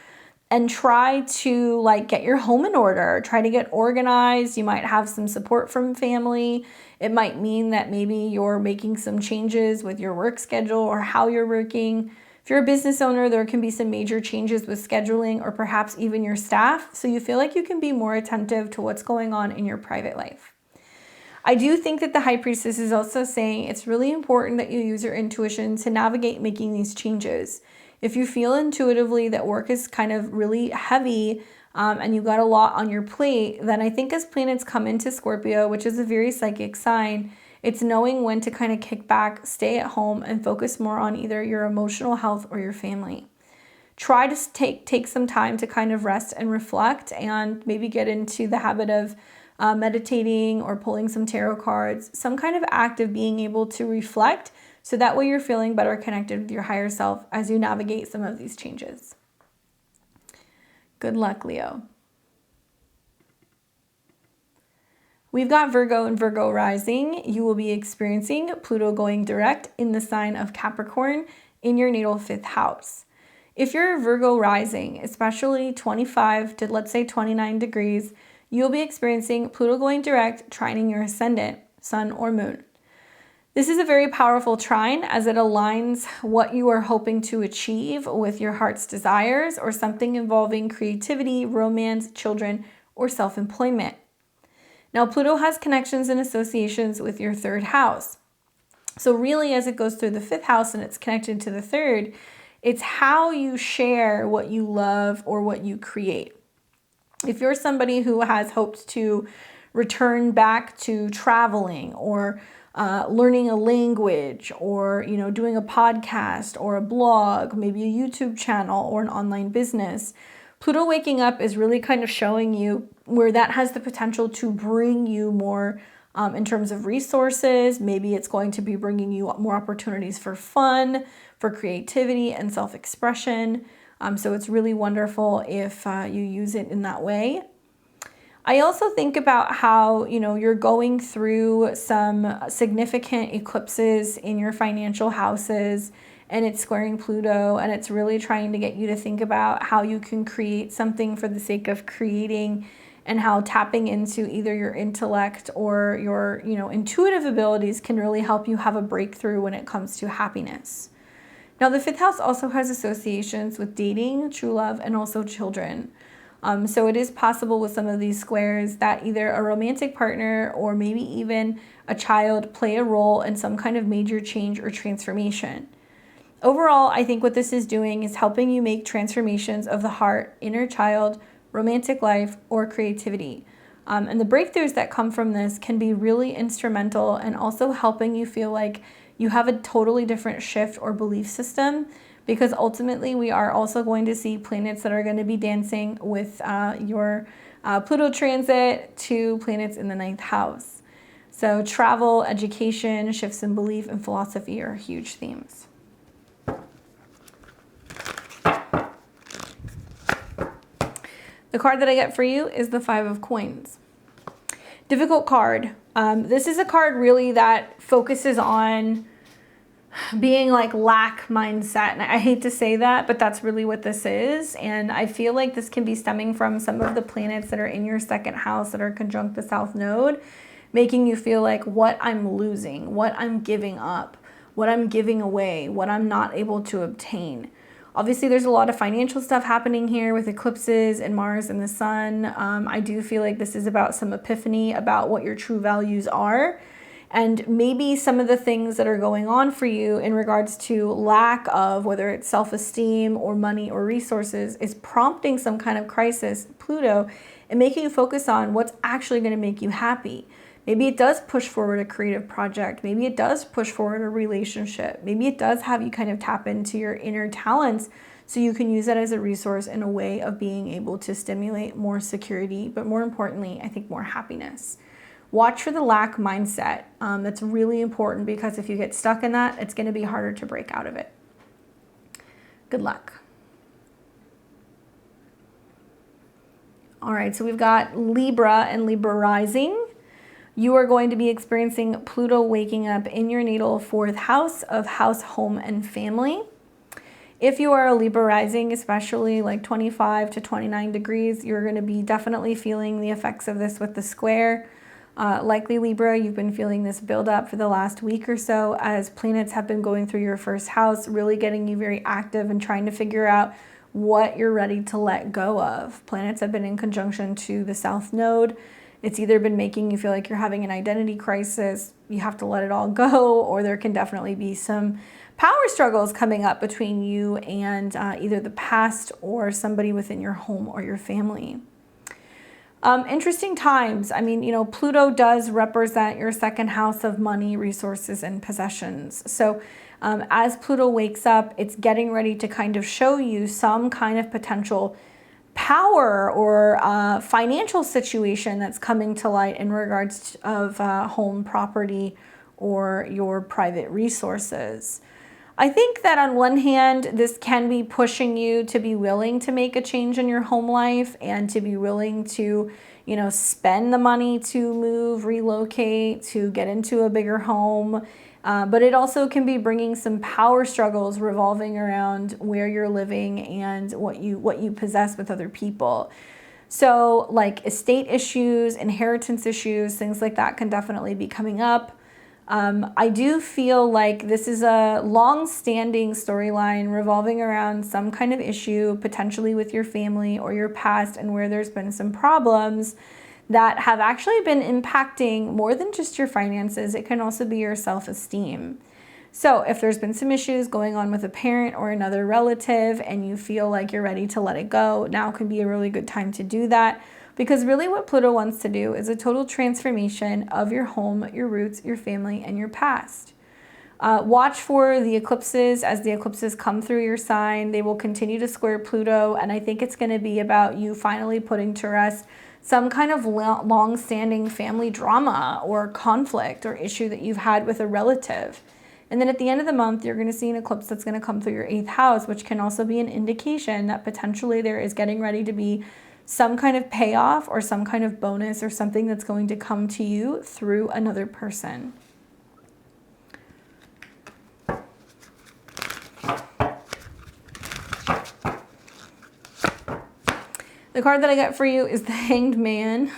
and try to get your home in order, try to get organized. You might have some support from family. It might mean that maybe you're making some changes with your work schedule or how you're working. If you're a business owner, there can be some major changes with scheduling or perhaps even your staff, so you feel like you can be more attentive to what's going on in your private life. I do think that the High Priestess is also saying it's really important that you use your intuition to navigate making these changes. If you feel intuitively that work is kind of really heavy and you've got a lot on your plate, then I think as planets come into Scorpio, which is a very psychic sign, It's knowing when to kind of kick back, stay at home, and focus more on either your emotional health or your family. Try to take some time to kind of rest and reflect, and maybe get into the habit of meditating or pulling some tarot cards, some kind of act of being able to reflect, so that way you're feeling better connected with your higher self as you navigate some of these changes. Good luck, Leo. We've got Virgo and Virgo rising. You will be experiencing Pluto going direct in the sign of Capricorn in your natal 5th house. If you're a Virgo rising, especially 25 to let's say 29 degrees, you'll be experiencing Pluto going direct, trining your ascendant, sun or moon. This is a very powerful trine as it aligns what you are hoping to achieve with your heart's desires or something involving creativity, romance, children, or self-employment. Now, Pluto has connections and associations with your 3rd house. So really, as it goes through the 5th house and it's connected to the 3rd, it's how you share what you love or what you create. If you're somebody who has hoped to return back to traveling or learning a language or, doing a podcast or a blog, maybe a YouTube channel or an online business, Pluto waking up is really kind of showing you where that has the potential to bring you more in terms of resources. Maybe it's going to be bringing you more opportunities for fun, for creativity and self-expression. So it's really wonderful if you use it in that way. I also think about how, you're going through some significant eclipses in your financial houses, and it's squaring Pluto, and it's really trying to get you to think about how you can create something for the sake of creating, and how tapping into either your intellect or your, intuitive abilities can really help you have a breakthrough when it comes to happiness. Now, the 5th house also has associations with dating, true love, and also children. So it is possible with some of these squares that either a romantic partner or maybe even a child play a role in some kind of major change or transformation. Overall, I think what this is doing is helping you make transformations of the heart, inner child, romantic life, or creativity. And the breakthroughs that come from this can be really instrumental and also helping you feel like you have a totally different shift or belief system, because ultimately we are also going to see planets that are going to be dancing with your Pluto transit to planets in the 9th house. So travel, education, shifts in belief, and philosophy are huge themes. The card that I get for you is the 5 of Coins. Difficult card. This is a card really that focuses on being like lack mindset. And I hate to say that, but that's really what this is. And I feel like this can be stemming from some of the planets that are in your 2nd house that are conjunct the South Node, making you feel like what I'm losing, what I'm giving up, what I'm giving away, what I'm not able to obtain. Obviously, there's a lot of financial stuff happening here with eclipses and Mars and the Sun. I do feel like this is about some epiphany about what your true values are. And maybe some of the things that are going on for you in regards to lack of, whether it's self-esteem or money or resources, is prompting some kind of crisis, Pluto, and making you focus on what's actually going to make you happy. Maybe it does push forward a creative project. Maybe it does push forward a relationship. Maybe it does have you kind of tap into your inner talents so you can use that as a resource in a way of being able to stimulate more security, but more importantly, I think more happiness. Watch for the lack mindset. That's really important, because if you get stuck in that, it's going to be harder to break out of it. Good luck. All right, so we've got Libra and Libra rising. You are going to be experiencing Pluto waking up in your natal 4th house of house, home, and family. If you are a Libra rising, especially like 25 to 29 degrees, you're going to be definitely feeling the effects of this with the square. Likely Libra, you've been feeling this build up for the last week or so as planets have been going through your 1st house, really getting you very active and trying to figure out what you're ready to let go of. Planets have been in conjunction to the South Node. It's either been making you feel like you're having an identity crisis, you have to let it all go, or there can definitely be some power struggles coming up between you and either the past or somebody within your home or your family. Interesting times. I mean, you know, Pluto does represent your second house of money, resources, and possessions. So as Pluto wakes up, it's getting ready to kind of show you some kind of potential power or financial situation that's coming to light in regards of home property or your private resources. I think that on one hand, this can be pushing you to be willing to make a change in your home life and to be willing to, you know, spend the money to move, relocate, to get into a bigger home. But it also can be bringing some power struggles revolving around where you're living and what you possess with other people. So like estate issues, inheritance issues, things like that can definitely be coming up. I do feel like this is a long-standing storyline revolving around some kind of issue, potentially with your family or your past, and where there's been some problems that have actually been impacting more than just your finances. It can also be your self-esteem. So if there's been some issues going on with a parent or another relative and you feel like you're ready to let it go, now can be a really good time to do that. Because really what Pluto wants to do is a total transformation of your home, your roots, your family, and your past. Watch for the eclipses. As the eclipses come through your sign, they will continue to square Pluto, and I think it's going to be about you finally putting to rest some kind of long-standing family drama or conflict or issue that you've had with a relative. And then at the end of the month, you're going to see an eclipse that's going to come through your 8th house, which can also be an indication that potentially there is getting ready to be some kind of payoff or some kind of bonus or something that's going to come to you through another person. The card that I got for you is the Hanged Man.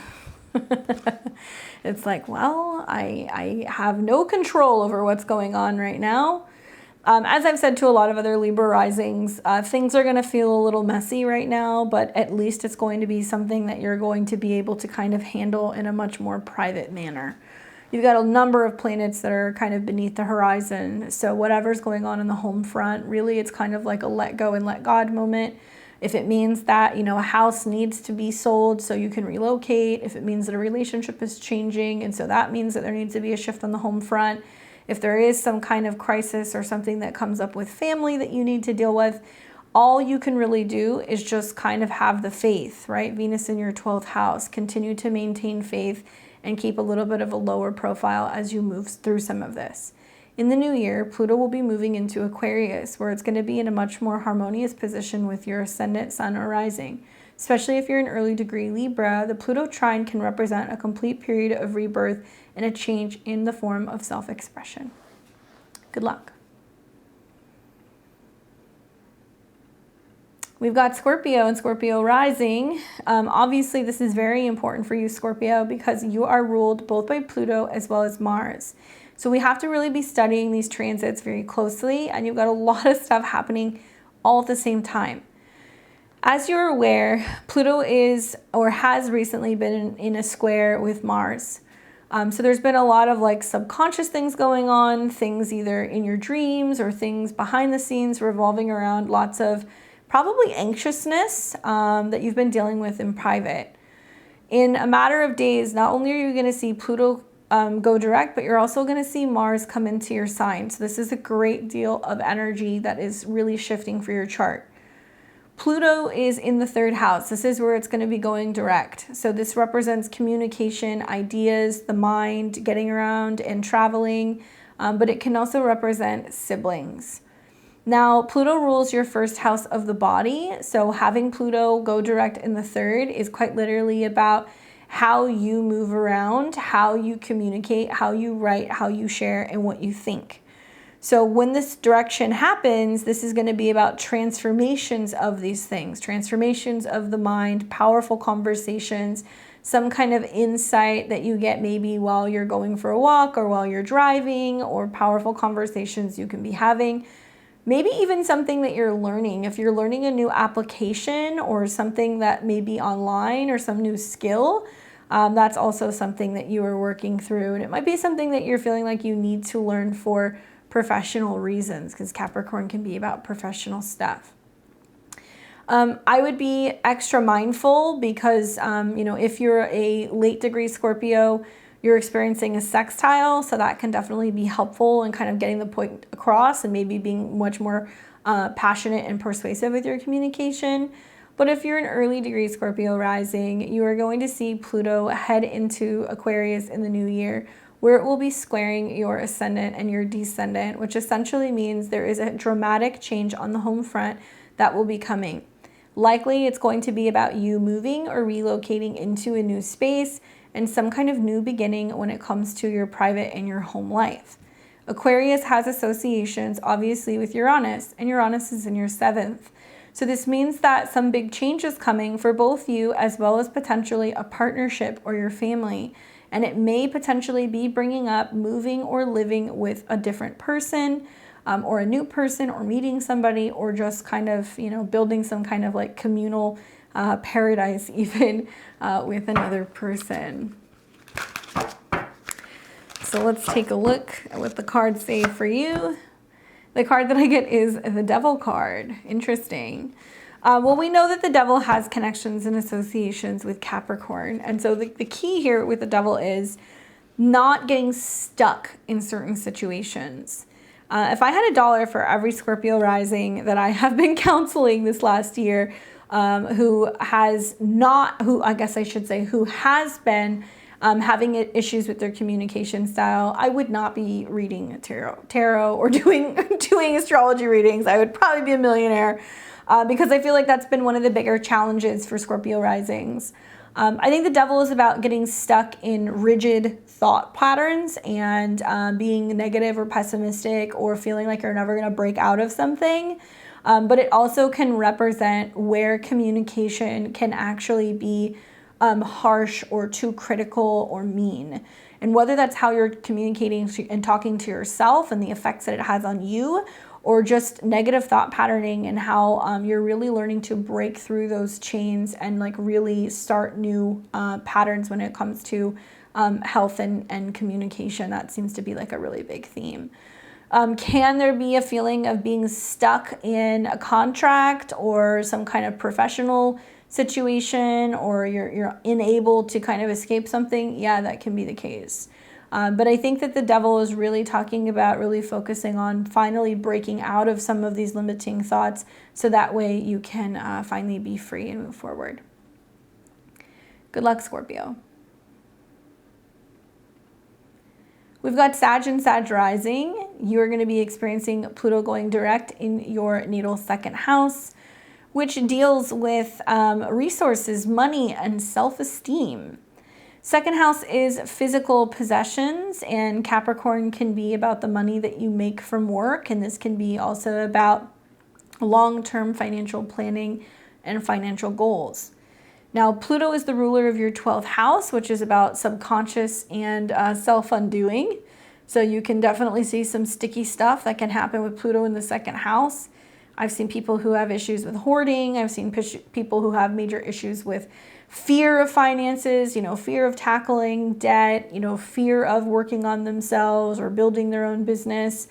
It's like, well, I have no control over what's going on right now. As I've said to a lot of other Libra risings, things are going to feel a little messy right now, but at least it's going to be something that you're going to be able to kind of handle in a much more private manner. You've got a number of planets that are kind of beneath the horizon, so whatever's going on in the home front, really it's kind of like a let go and let God moment. If it means that, you know, a house needs to be sold so you can relocate, if it means that a relationship is changing and so that means that there needs to be a shift on the home front, if there is some kind of crisis or something that comes up with family that you need to deal with, all you can really do is just kind of have the faith, right? Venus in your 12th house. Continue to maintain faith and keep a little bit of a lower profile as you move through some of this. In the new year, Pluto will be moving into Aquarius, where it's going to be in a much more harmonious position with your ascendant, sun, or rising. Especially if you're an early degree Libra, the Pluto trine can represent a complete period of rebirth and a change in the form of self-expression. Good luck. We've got Scorpio and Scorpio rising. Obviously, this is very important for you, Scorpio, because you are ruled both by Pluto as well as Mars. So we have to really be studying these transits very closely, and you've got a lot of stuff happening all at the same time. As you're aware, Pluto is or has recently been in a square with Mars. So there's been a lot of like subconscious things going on, things either in your dreams or things behind the scenes revolving around lots of probably anxiousness that you've been dealing with in private. In a matter of days, not only are you going to see Pluto go direct, but you're also going to see Mars come into your sign. So this is a great deal of energy that is really shifting for your chart. Pluto is in the 3rd house. This is where it's going to be going direct. So this represents communication, ideas, the mind, getting around and traveling, but it can also represent siblings. Now, Pluto rules your 1st house of the body. So having Pluto go direct in the 3rd is quite literally about how you move around, how you communicate, how you write, how you share, and what you think. So when this direction happens, this is going to be about transformations of these things, transformations of the mind, powerful conversations, some kind of insight that you get maybe while you're going for a walk or while you're driving, or powerful conversations you can be having. Maybe even something that you're learning. If you're learning a new application or something that may be online or some new skill, that's also something that you are working through. And it might be something that you're feeling like you need to learn for professional reasons, because Capricorn can be about professional stuff. I would be extra mindful because, if you're a late degree Scorpio, you're experiencing a sextile, so that can definitely be helpful in kind of getting the point across and maybe being much more passionate and persuasive with your communication. But if you're an early degree Scorpio rising, you are going to see Pluto head into Aquarius in the new year, where it will be squaring your ascendant and your descendant, which essentially means there is a dramatic change on the home front that will be coming. Likely, it's going to be about you moving or relocating into a new space and some kind of new beginning when it comes to your private and your home life. Aquarius has associations, obviously, with Uranus, and Uranus is in your 7th. So this means that some big change is coming for both you as well as potentially a partnership or your family. And it may potentially be bringing up moving or living with a different person, or a new person, or meeting somebody, or just kind of, building some kind of like communal paradise even with another person. So let's take a look at what the cards say for you. The card that I get is the Devil card. Interesting. Well, we know that the Devil has connections and associations with Capricorn. And so the key here with the Devil is not getting stuck in certain situations. If I had $1 for every Scorpio rising that I have been counseling this last year, who has been having issues with their communication style, I would not be reading tarot or doing astrology readings. I would probably be a millionaire because I feel like that's been one of the bigger challenges for Scorpio risings. I think the Devil is about getting stuck in rigid thought patterns and being negative or pessimistic or feeling like you're never going to break out of something. But it also can represent where communication can actually be harsh or too critical or mean. And whether that's how you're communicating and talking to yourself and the effects that it has on you, or just negative thought patterning and how you're really learning to break through those chains and like really start new patterns when it comes to health and communication. That seems to be like a really big theme. Can there be a feeling of being stuck in a contract or some kind of professional situation, or you're unable to kind of escape something? Yeah, that can be the case. But I think that the Devil is really talking about really focusing on finally breaking out of some of these limiting thoughts so that way you can finally be free and move forward. Good luck, Scorpio. We've got Sag and Sag rising. You're going to be experiencing Pluto going direct in your natal 2nd house, which deals with resources, money, and self-esteem. 2nd house is physical possessions, and Capricorn can be about the money that you make from work, and this can be also about long-term financial planning and financial goals. Now, Pluto is the ruler of your 12th house, which is about subconscious and self-undoing. So you can definitely see some sticky stuff that can happen with Pluto in the 2nd house. I've seen people who have issues with hoarding. I've seen people who have major issues with fear of finances, fear of tackling debt, fear of working on themselves or building their own business.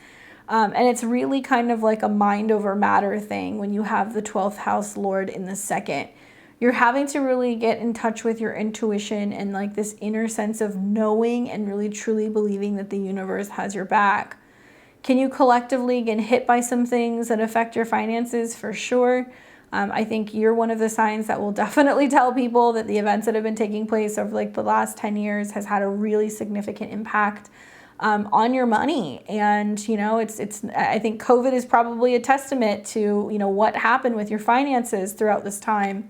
And it's really kind of like a mind over matter thing when you have the 12th house lord in the 2nd. You're having to really get in touch with your intuition and like this inner sense of knowing and really truly believing that the universe has your back. Can you collectively get hit by some things that affect your finances? For sure. I think you're one of the signs that will definitely tell people that the events that have been taking place over like the last 10 years has had a really significant impact on your money. And, I think COVID is probably a testament to, what happened with your finances throughout this time.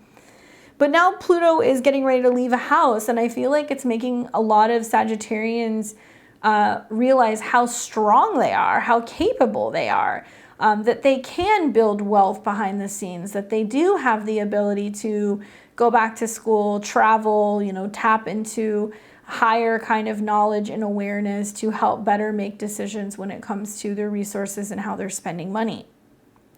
But now Pluto is getting ready to leave a house, and I feel like it's making a lot of Sagittarians realize how strong they are, how capable they are, that they can build wealth behind the scenes, that they do have the ability to go back to school, travel, tap into higher kind of knowledge and awareness to help better make decisions when it comes to their resources and how they're spending money.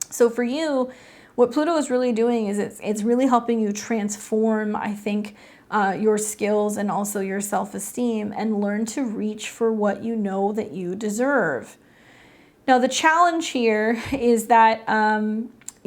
So for you, what Pluto is really doing is it's really helping you transform, I think, your skills and also your self-esteem and learn to reach for what you know that you deserve. Now, the challenge here is that,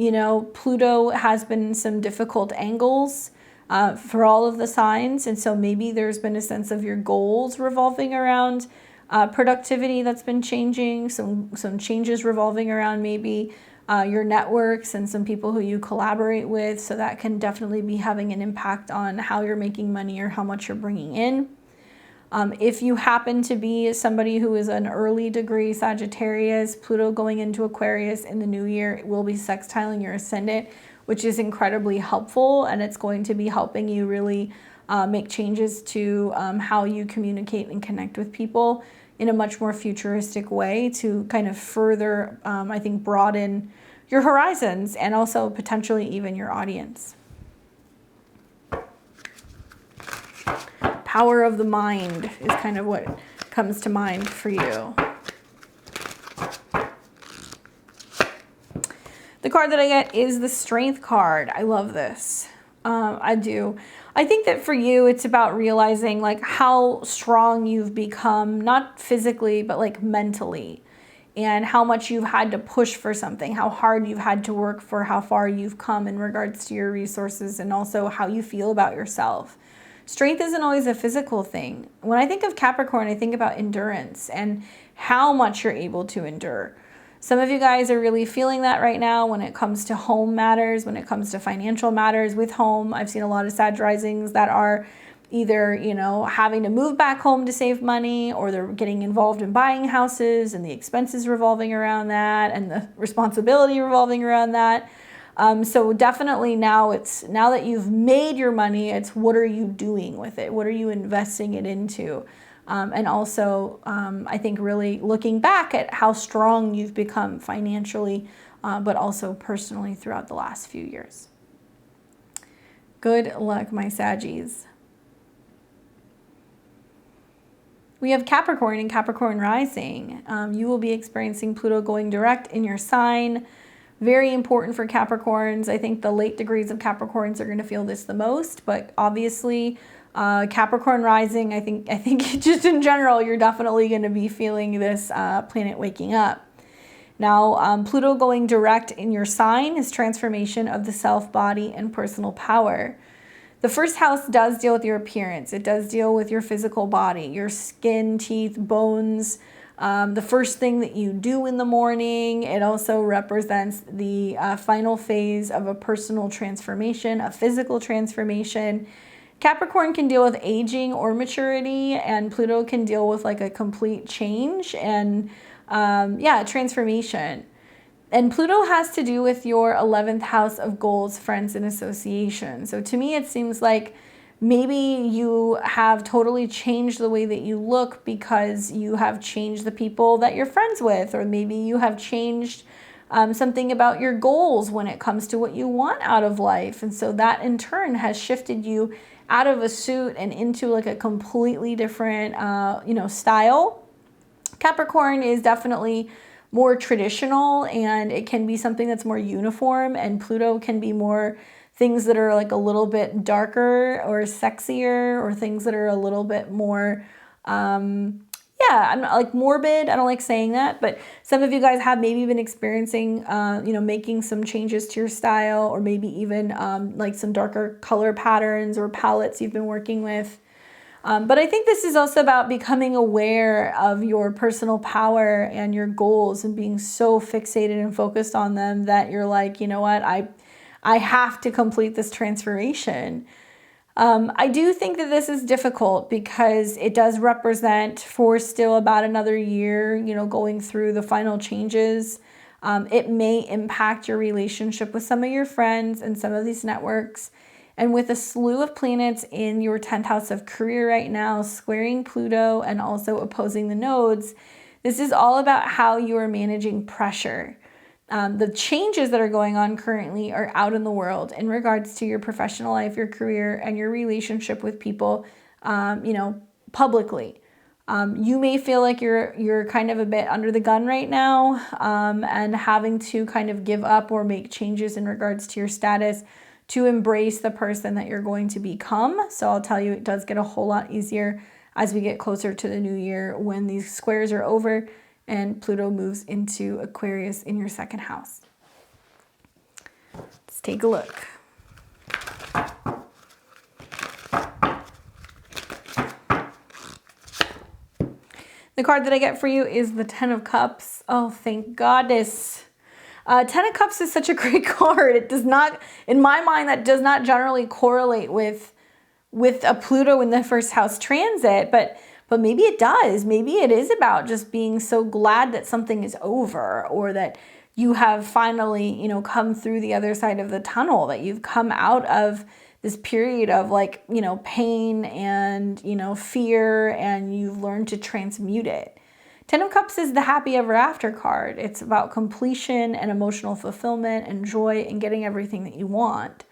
You know, Pluto has been some difficult angles for all of the signs. And so maybe there's been a sense of your goals revolving around productivity that's been changing, some changes revolving around maybe your networks and some people who you collaborate with. So that can definitely be having an impact on how you're making money or how much you're bringing in. If you happen to be somebody who is an early degree Sagittarius, Pluto going into Aquarius in the new year, it will be sextiling your ascendant, which is incredibly helpful, and it's going to be helping you really make changes to how you communicate and connect with people in a much more futuristic way to kind of further, I think, broaden your horizons and also potentially even your audience. Power of the mind is kind of what comes to mind for you. The card that I get is the Strength card. I love this. I do. I think that for you, it's about realizing like how strong you've become, not physically, but like mentally, and how much you've had to push for something, how hard you've had to work for how far you've come in regards to your resources, and also how you feel about yourself. Strength isn't always a physical thing. When I think of Capricorn, I think about endurance and how much you're able to endure. Some of you guys are really feeling that right now when it comes to home matters, when it comes to financial matters with home. I've seen a lot of Sag risings that are either, you know, having to move back home to save money, or they're getting involved in buying houses and the expenses revolving around that and the responsibility revolving around that. So definitely now that you've made your money, it's what are you doing with it? What are you investing it into? And also, I think really looking back at how strong you've become financially, but also personally throughout the last few years. Good luck, my Saggies. We have Capricorn and Capricorn rising. You will be experiencing Pluto going direct in your sign. Very important for Capricorns. I think the late degrees of Capricorns are going to feel this the most, but obviously Capricorn rising, I think just in general, you're definitely going to be feeling this planet waking up. Now, Pluto going direct in your sign is transformation of the self, body, and personal power. The first house does deal with your appearance. It does deal with your physical body, your skin, teeth, bones, the first thing that you do in the morning. It also represents the final phase of a personal transformation, a physical transformation. Capricorn can deal with aging or maturity, and Pluto can deal with like a complete change and transformation. And Pluto has to do with your 11th house of goals, friends, and association. So to me, it seems like maybe you have totally changed the way that you look because you have changed the people that you're friends with, or maybe you have changed something about your goals when it comes to what you want out of life. And so that in turn has shifted you out of a suit and into like a completely different, style. Capricorn is definitely more traditional, and it can be something that's more uniform, and Pluto can be more things that are like a little bit darker or sexier, or things that are a little bit more, I'm not like morbid. I don't like saying that, but some of you guys have maybe been experiencing, making some changes to your style, or maybe even like some darker color patterns or palettes you've been working with. But I think this is also about becoming aware of your personal power and your goals, and being so fixated and focused on them that you're like, you know what, I have to complete this transformation. I do think that this is difficult because it does represent for still about another year, going through the final changes. It may impact your relationship with some of your friends and some of these networks. And with a slew of planets in your 10th house of career right now, squaring Pluto and also opposing the nodes, this is all about how you are managing pressure. The changes that are going on currently are out in the world in regards to your professional life, your career, and your relationship with people, publicly. You may feel like you're kind of a bit under the gun right now, and having to kind of give up or make changes in regards to your status to embrace the person that you're going to become. So I'll tell you, it does get a whole lot easier as we get closer to the new year, when these squares are over and Pluto moves into Aquarius in your second house. Let's take a look. The card that I get for you is the Ten of Cups. Oh, thank goddess. Ten of Cups is such a great card. It does not, in my mind, that does not generally correlate with a Pluto in the first house transit, but maybe it does. Maybe it is about just being so glad that something is over, or that you have finally, you know, come through the other side of the tunnel, that you've come out of this period of, like, you know, pain and, you know, fear, and you've learned to transmute it. Ten of Cups is the happy ever after card. It's about completion and emotional fulfillment and joy and getting everything that you want.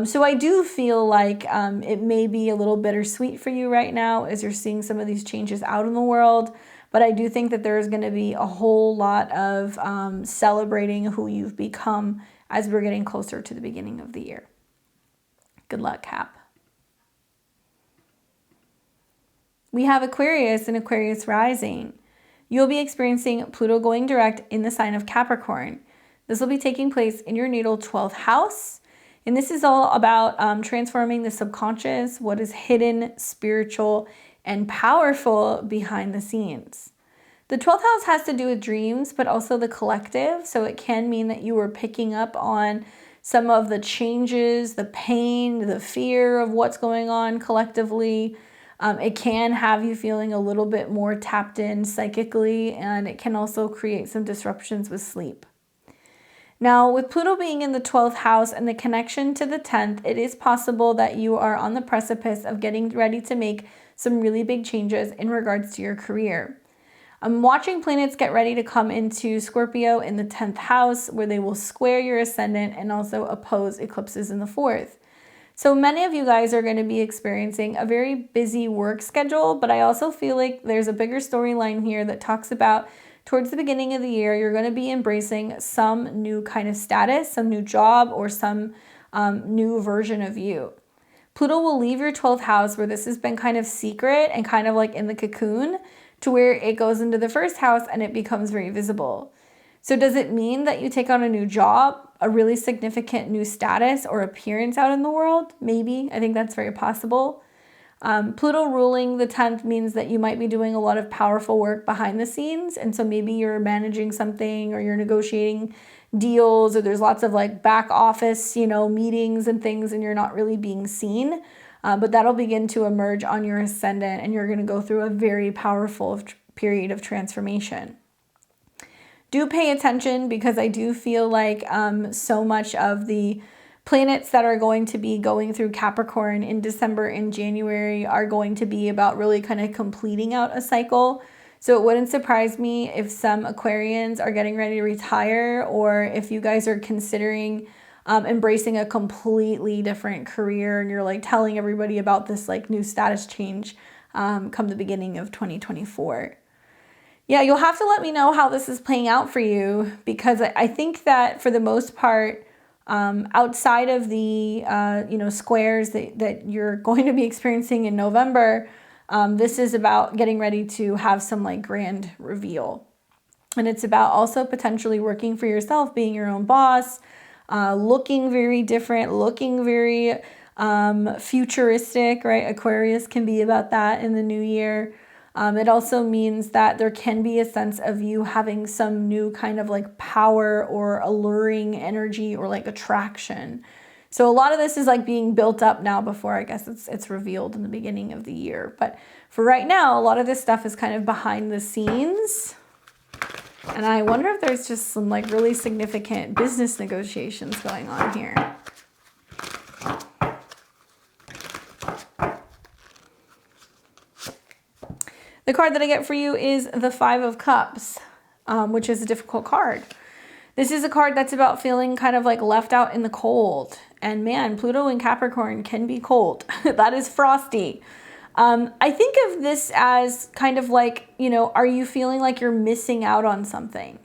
So I do feel like it may be a little bittersweet for you right now as you're seeing some of these changes out in the world. But I do think that there's going to be a whole lot of celebrating who you've become as we're getting closer to the beginning of the year. Good luck, Cap. We have Aquarius and Aquarius rising. You'll be experiencing Pluto going direct in the sign of Capricorn. This will be taking place in your natal 12th house. And this is all about transforming the subconscious, what is hidden, spiritual, and powerful behind the scenes. The 12th house has to do with dreams, but also the collective. So it can mean that you are picking up on some of the changes, the pain, the fear of what's going on collectively. It can have you feeling a little bit more tapped in psychically, and it can also create some disruptions with sleep. Now, with Pluto being in the 12th house and the connection to the 10th, it is possible that you are on the precipice of getting ready to make some really big changes in regards to your career. I'm watching planets get ready to come into Scorpio in the 10th house, where they will square your ascendant and also oppose eclipses in the 4th. So many of you guys are going to be experiencing a very busy work schedule, but I also feel like there's a bigger storyline here that talks about towards the beginning of the year, you're going to be embracing some new kind of status, some new job, or some new version of you. Pluto will leave your 12th house, where this has been kind of secret and kind of like in the cocoon, to where it goes into the first house and it becomes very visible. So does it mean that you take on a new job, a really significant new status or appearance out in the world? Maybe. I think that's very possible. Pluto ruling the 10th means that you might be doing a lot of powerful work behind the scenes. And so maybe you're managing something, or you're negotiating deals, or there's lots of like back office, you know, meetings and things, and you're not really being seen. But that'll begin to emerge on your ascendant, and you're going to go through a very powerful period of transformation. Do pay attention, because I do feel like so much of the planets that are going to be going through Capricorn in December and January are going to be about really kind of completing out a cycle. So it wouldn't surprise me if some Aquarians are getting ready to retire, or if you guys are considering embracing a completely different career and you're like telling everybody about this like new status change come the beginning of 2024. Yeah, you'll have to let me know how this is playing out for you, because I think that for the most part, outside of the squares that you're going to be experiencing in November, this is about getting ready to have some like grand reveal. And it's about also potentially working for yourself, being your own boss, looking very different, looking very futuristic, right? Aquarius can be about that in the new year. It also means that there can be a sense of you having some new kind of like power or alluring energy or like attraction. So a lot of this is like being built up now before I guess it's revealed in the beginning of the year. But for right now, a lot of this stuff is kind of behind the scenes. And I wonder if there's just some like really significant business negotiations going on here. The card that I get for you is the Five of Cups, which is a difficult card. This is a card that's about feeling kind of like left out in the cold. And man, Pluto in Capricorn can be cold. That is frosty. I think of this as kind of like, are you feeling like you're missing out on something?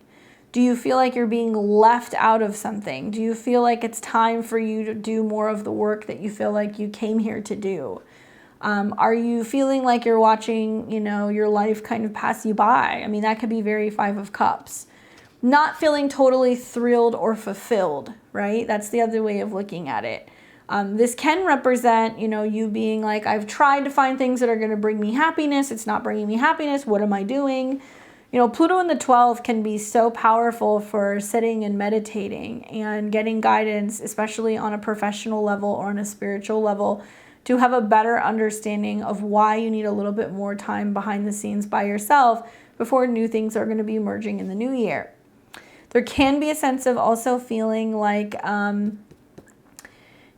Do you feel like you're being left out of something? Do you feel like it's time for you to do more of the work that you feel like you came here to do? Are you feeling like you're watching, your life kind of pass you by? I mean, that could be very Five of Cups. not feeling totally thrilled or fulfilled, right? That's the other way of looking at it. This can represent, you know, you being like, I've tried to find things that are going to bring me happiness. It's not bringing me happiness. What am I doing? You know, Pluto in the 12th can be so powerful for sitting and meditating and getting guidance, especially on a professional level or on a spiritual level, to have a better understanding of why you need a little bit more time behind the scenes by yourself before new things are going to be emerging in the new year. There can be a sense of also feeling like,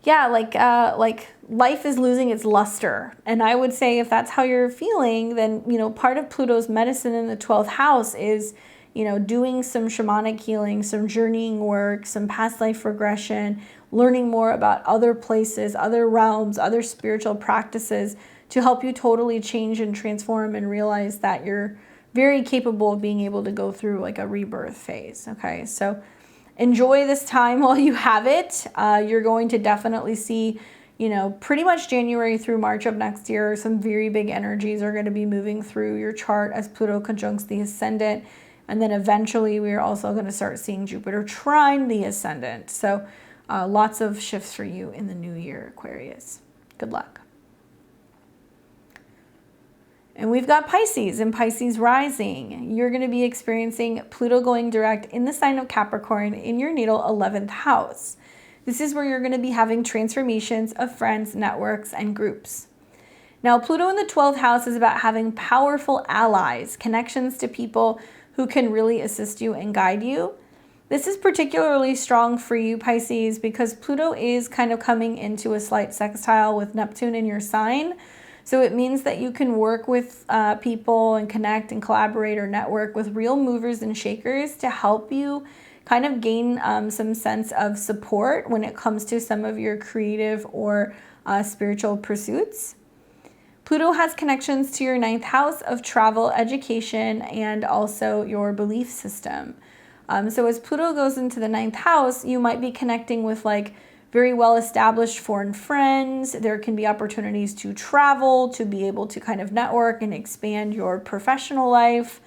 like life is losing its luster. And I would say if that's how you're feeling, then, you know, part of Pluto's medicine in the 12th house is, you know, doing some shamanic healing, some journeying work, some past life regression, learning more about other places, other realms, other spiritual practices to help you totally change and transform and realize that you're very capable of being able to go through like a rebirth phase. Okay, so enjoy this time while you have it. You're going to definitely see, you know, pretty much January through March of next year, some very big energies are going to be moving through your chart as Pluto conjuncts the ascendant. And then eventually we're also going to start seeing Jupiter trine the ascendant. So lots of shifts for you in the new year, Aquarius. Good luck. And we've got Pisces and Pisces rising. You're going to be experiencing Pluto going direct in the sign of Capricorn in your natal 11th house. This is where you're going to be having transformations of friends, networks, and groups. Now, Pluto in the 12th house is about having powerful allies, connections to people who can really assist you and guide you. This is particularly strong for you, Pisces, because Pluto is kind of coming into a slight sextile with Neptune in your sign. So it means that you can work with people and connect and collaborate or network with real movers and shakers to help you kind of gain some sense of support when it comes to some of your creative or spiritual pursuits. Pluto has connections to your 9th house of travel, education, and also your belief system. So as Pluto goes into the 9th house, you might be connecting with like very well-established foreign friends. There can be opportunities to travel, to be able to kind of network and expand your professional life.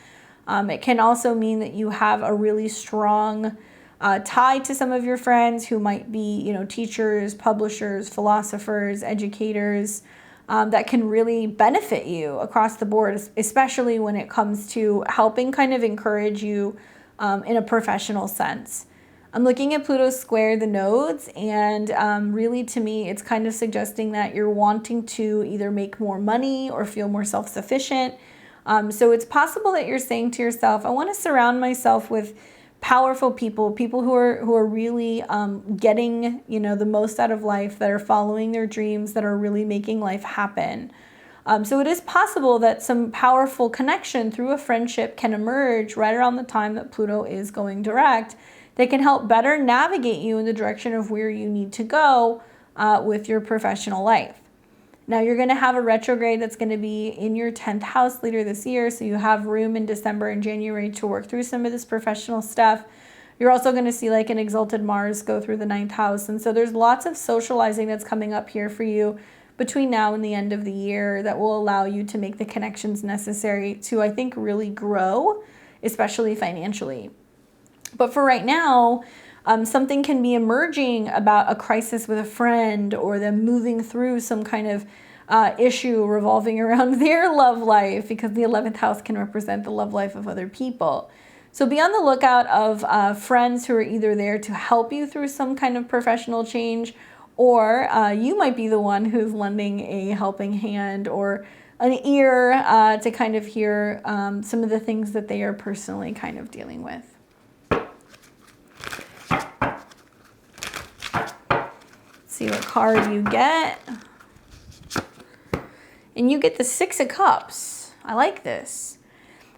It can also mean that you have a really strong tie to some of your friends who might be, you know, teachers, publishers, philosophers, educators, that can really benefit you across the board, especially when it comes to helping kind of encourage you in a professional sense. I'm looking at Pluto square the nodes, and really to me, it's kind of suggesting that you're wanting to either make more money or feel more self-sufficient. So it's possible that you're saying to yourself, I want to surround myself with powerful people, people who are really getting, you know, the most out of life, that are following their dreams, that are really making life happen. So it is possible that some powerful connection through a friendship can emerge right around the time that Pluto is going direct. They can help better navigate you in the direction of where you need to go with your professional life. Now you're going to have a retrograde that's going to be in your 10th house later this year, so you have room in December and January to work through some of this professional stuff. You're also going to see like an exalted Mars go through the 9th house, and so there's lots of socializing that's coming up here for you between now and the end of the year that will allow you to make the connections necessary to, I think, really grow, especially financially. But for right now, something can be emerging about a crisis with a friend, or them moving through some kind of issue revolving around their love life, because the 11th house can represent the love life of other people. So be on the lookout of friends who are either there to help you through some kind of professional change, or you might be the one who's lending a helping hand or an ear to kind of hear some of the things that they are personally kind of dealing with. See what card you get. And you get the 6 of Cups. I like this.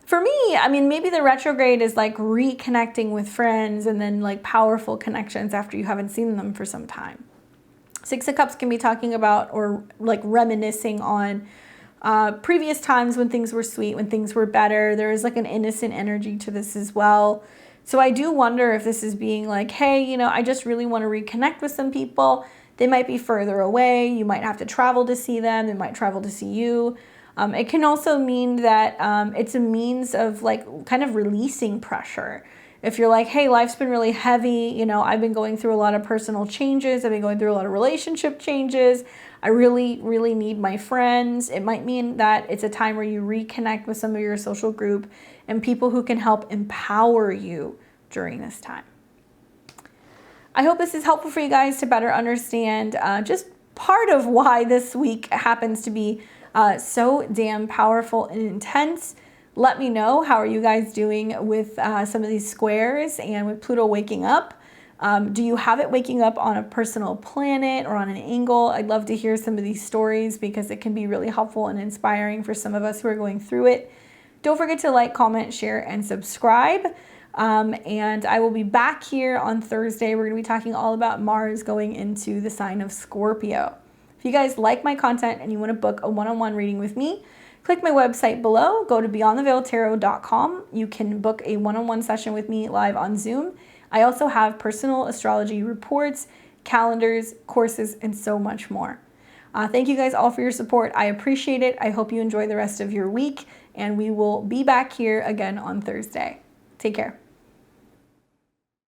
For me, I mean, maybe the retrograde is like reconnecting with friends and then like powerful connections after you haven't seen them for some time. 6 of Cups can be talking about or like reminiscing on previous times when things were sweet, when things were better. There is like an innocent energy to this as well. So I do wonder if this is being like, hey, you know, I just really want to reconnect with some people. They might be further away. You might have to travel to see them. They might travel to see you. It can also mean that it's a means of like kind of releasing pressure. If you're like, hey, life's been really heavy, you know, I've been going through a lot of personal changes, I've been going through a lot of relationship changes, I really, really need my friends. It might mean that it's a time where you reconnect with some of your social group and people who can help empower you during this time. I hope this is helpful for you guys to better understand just part of why this week happens to be so damn powerful and intense. Let me know, how are you guys doing with some of these squares and with Pluto waking up? Do you have it waking up on a personal planet or on an angle? I'd love to hear some of these stories because it can be really helpful and inspiring for some of us who are going through it. Don't forget to like, comment, share, and subscribe. And I will be back here on Thursday. We're going to be talking all about Mars going into the sign of Scorpio. If you guys like my content and you want to book a one-on-one reading with me, click my website below. Go to beyondtheveiltarot.com. You can book a one-on-one session with me live on Zoom. I also have personal astrology reports, calendars, courses, and so much more. Thank you guys all for your support. I appreciate it. I hope you enjoy the rest of your week, and we will be back here again on Thursday. Take care.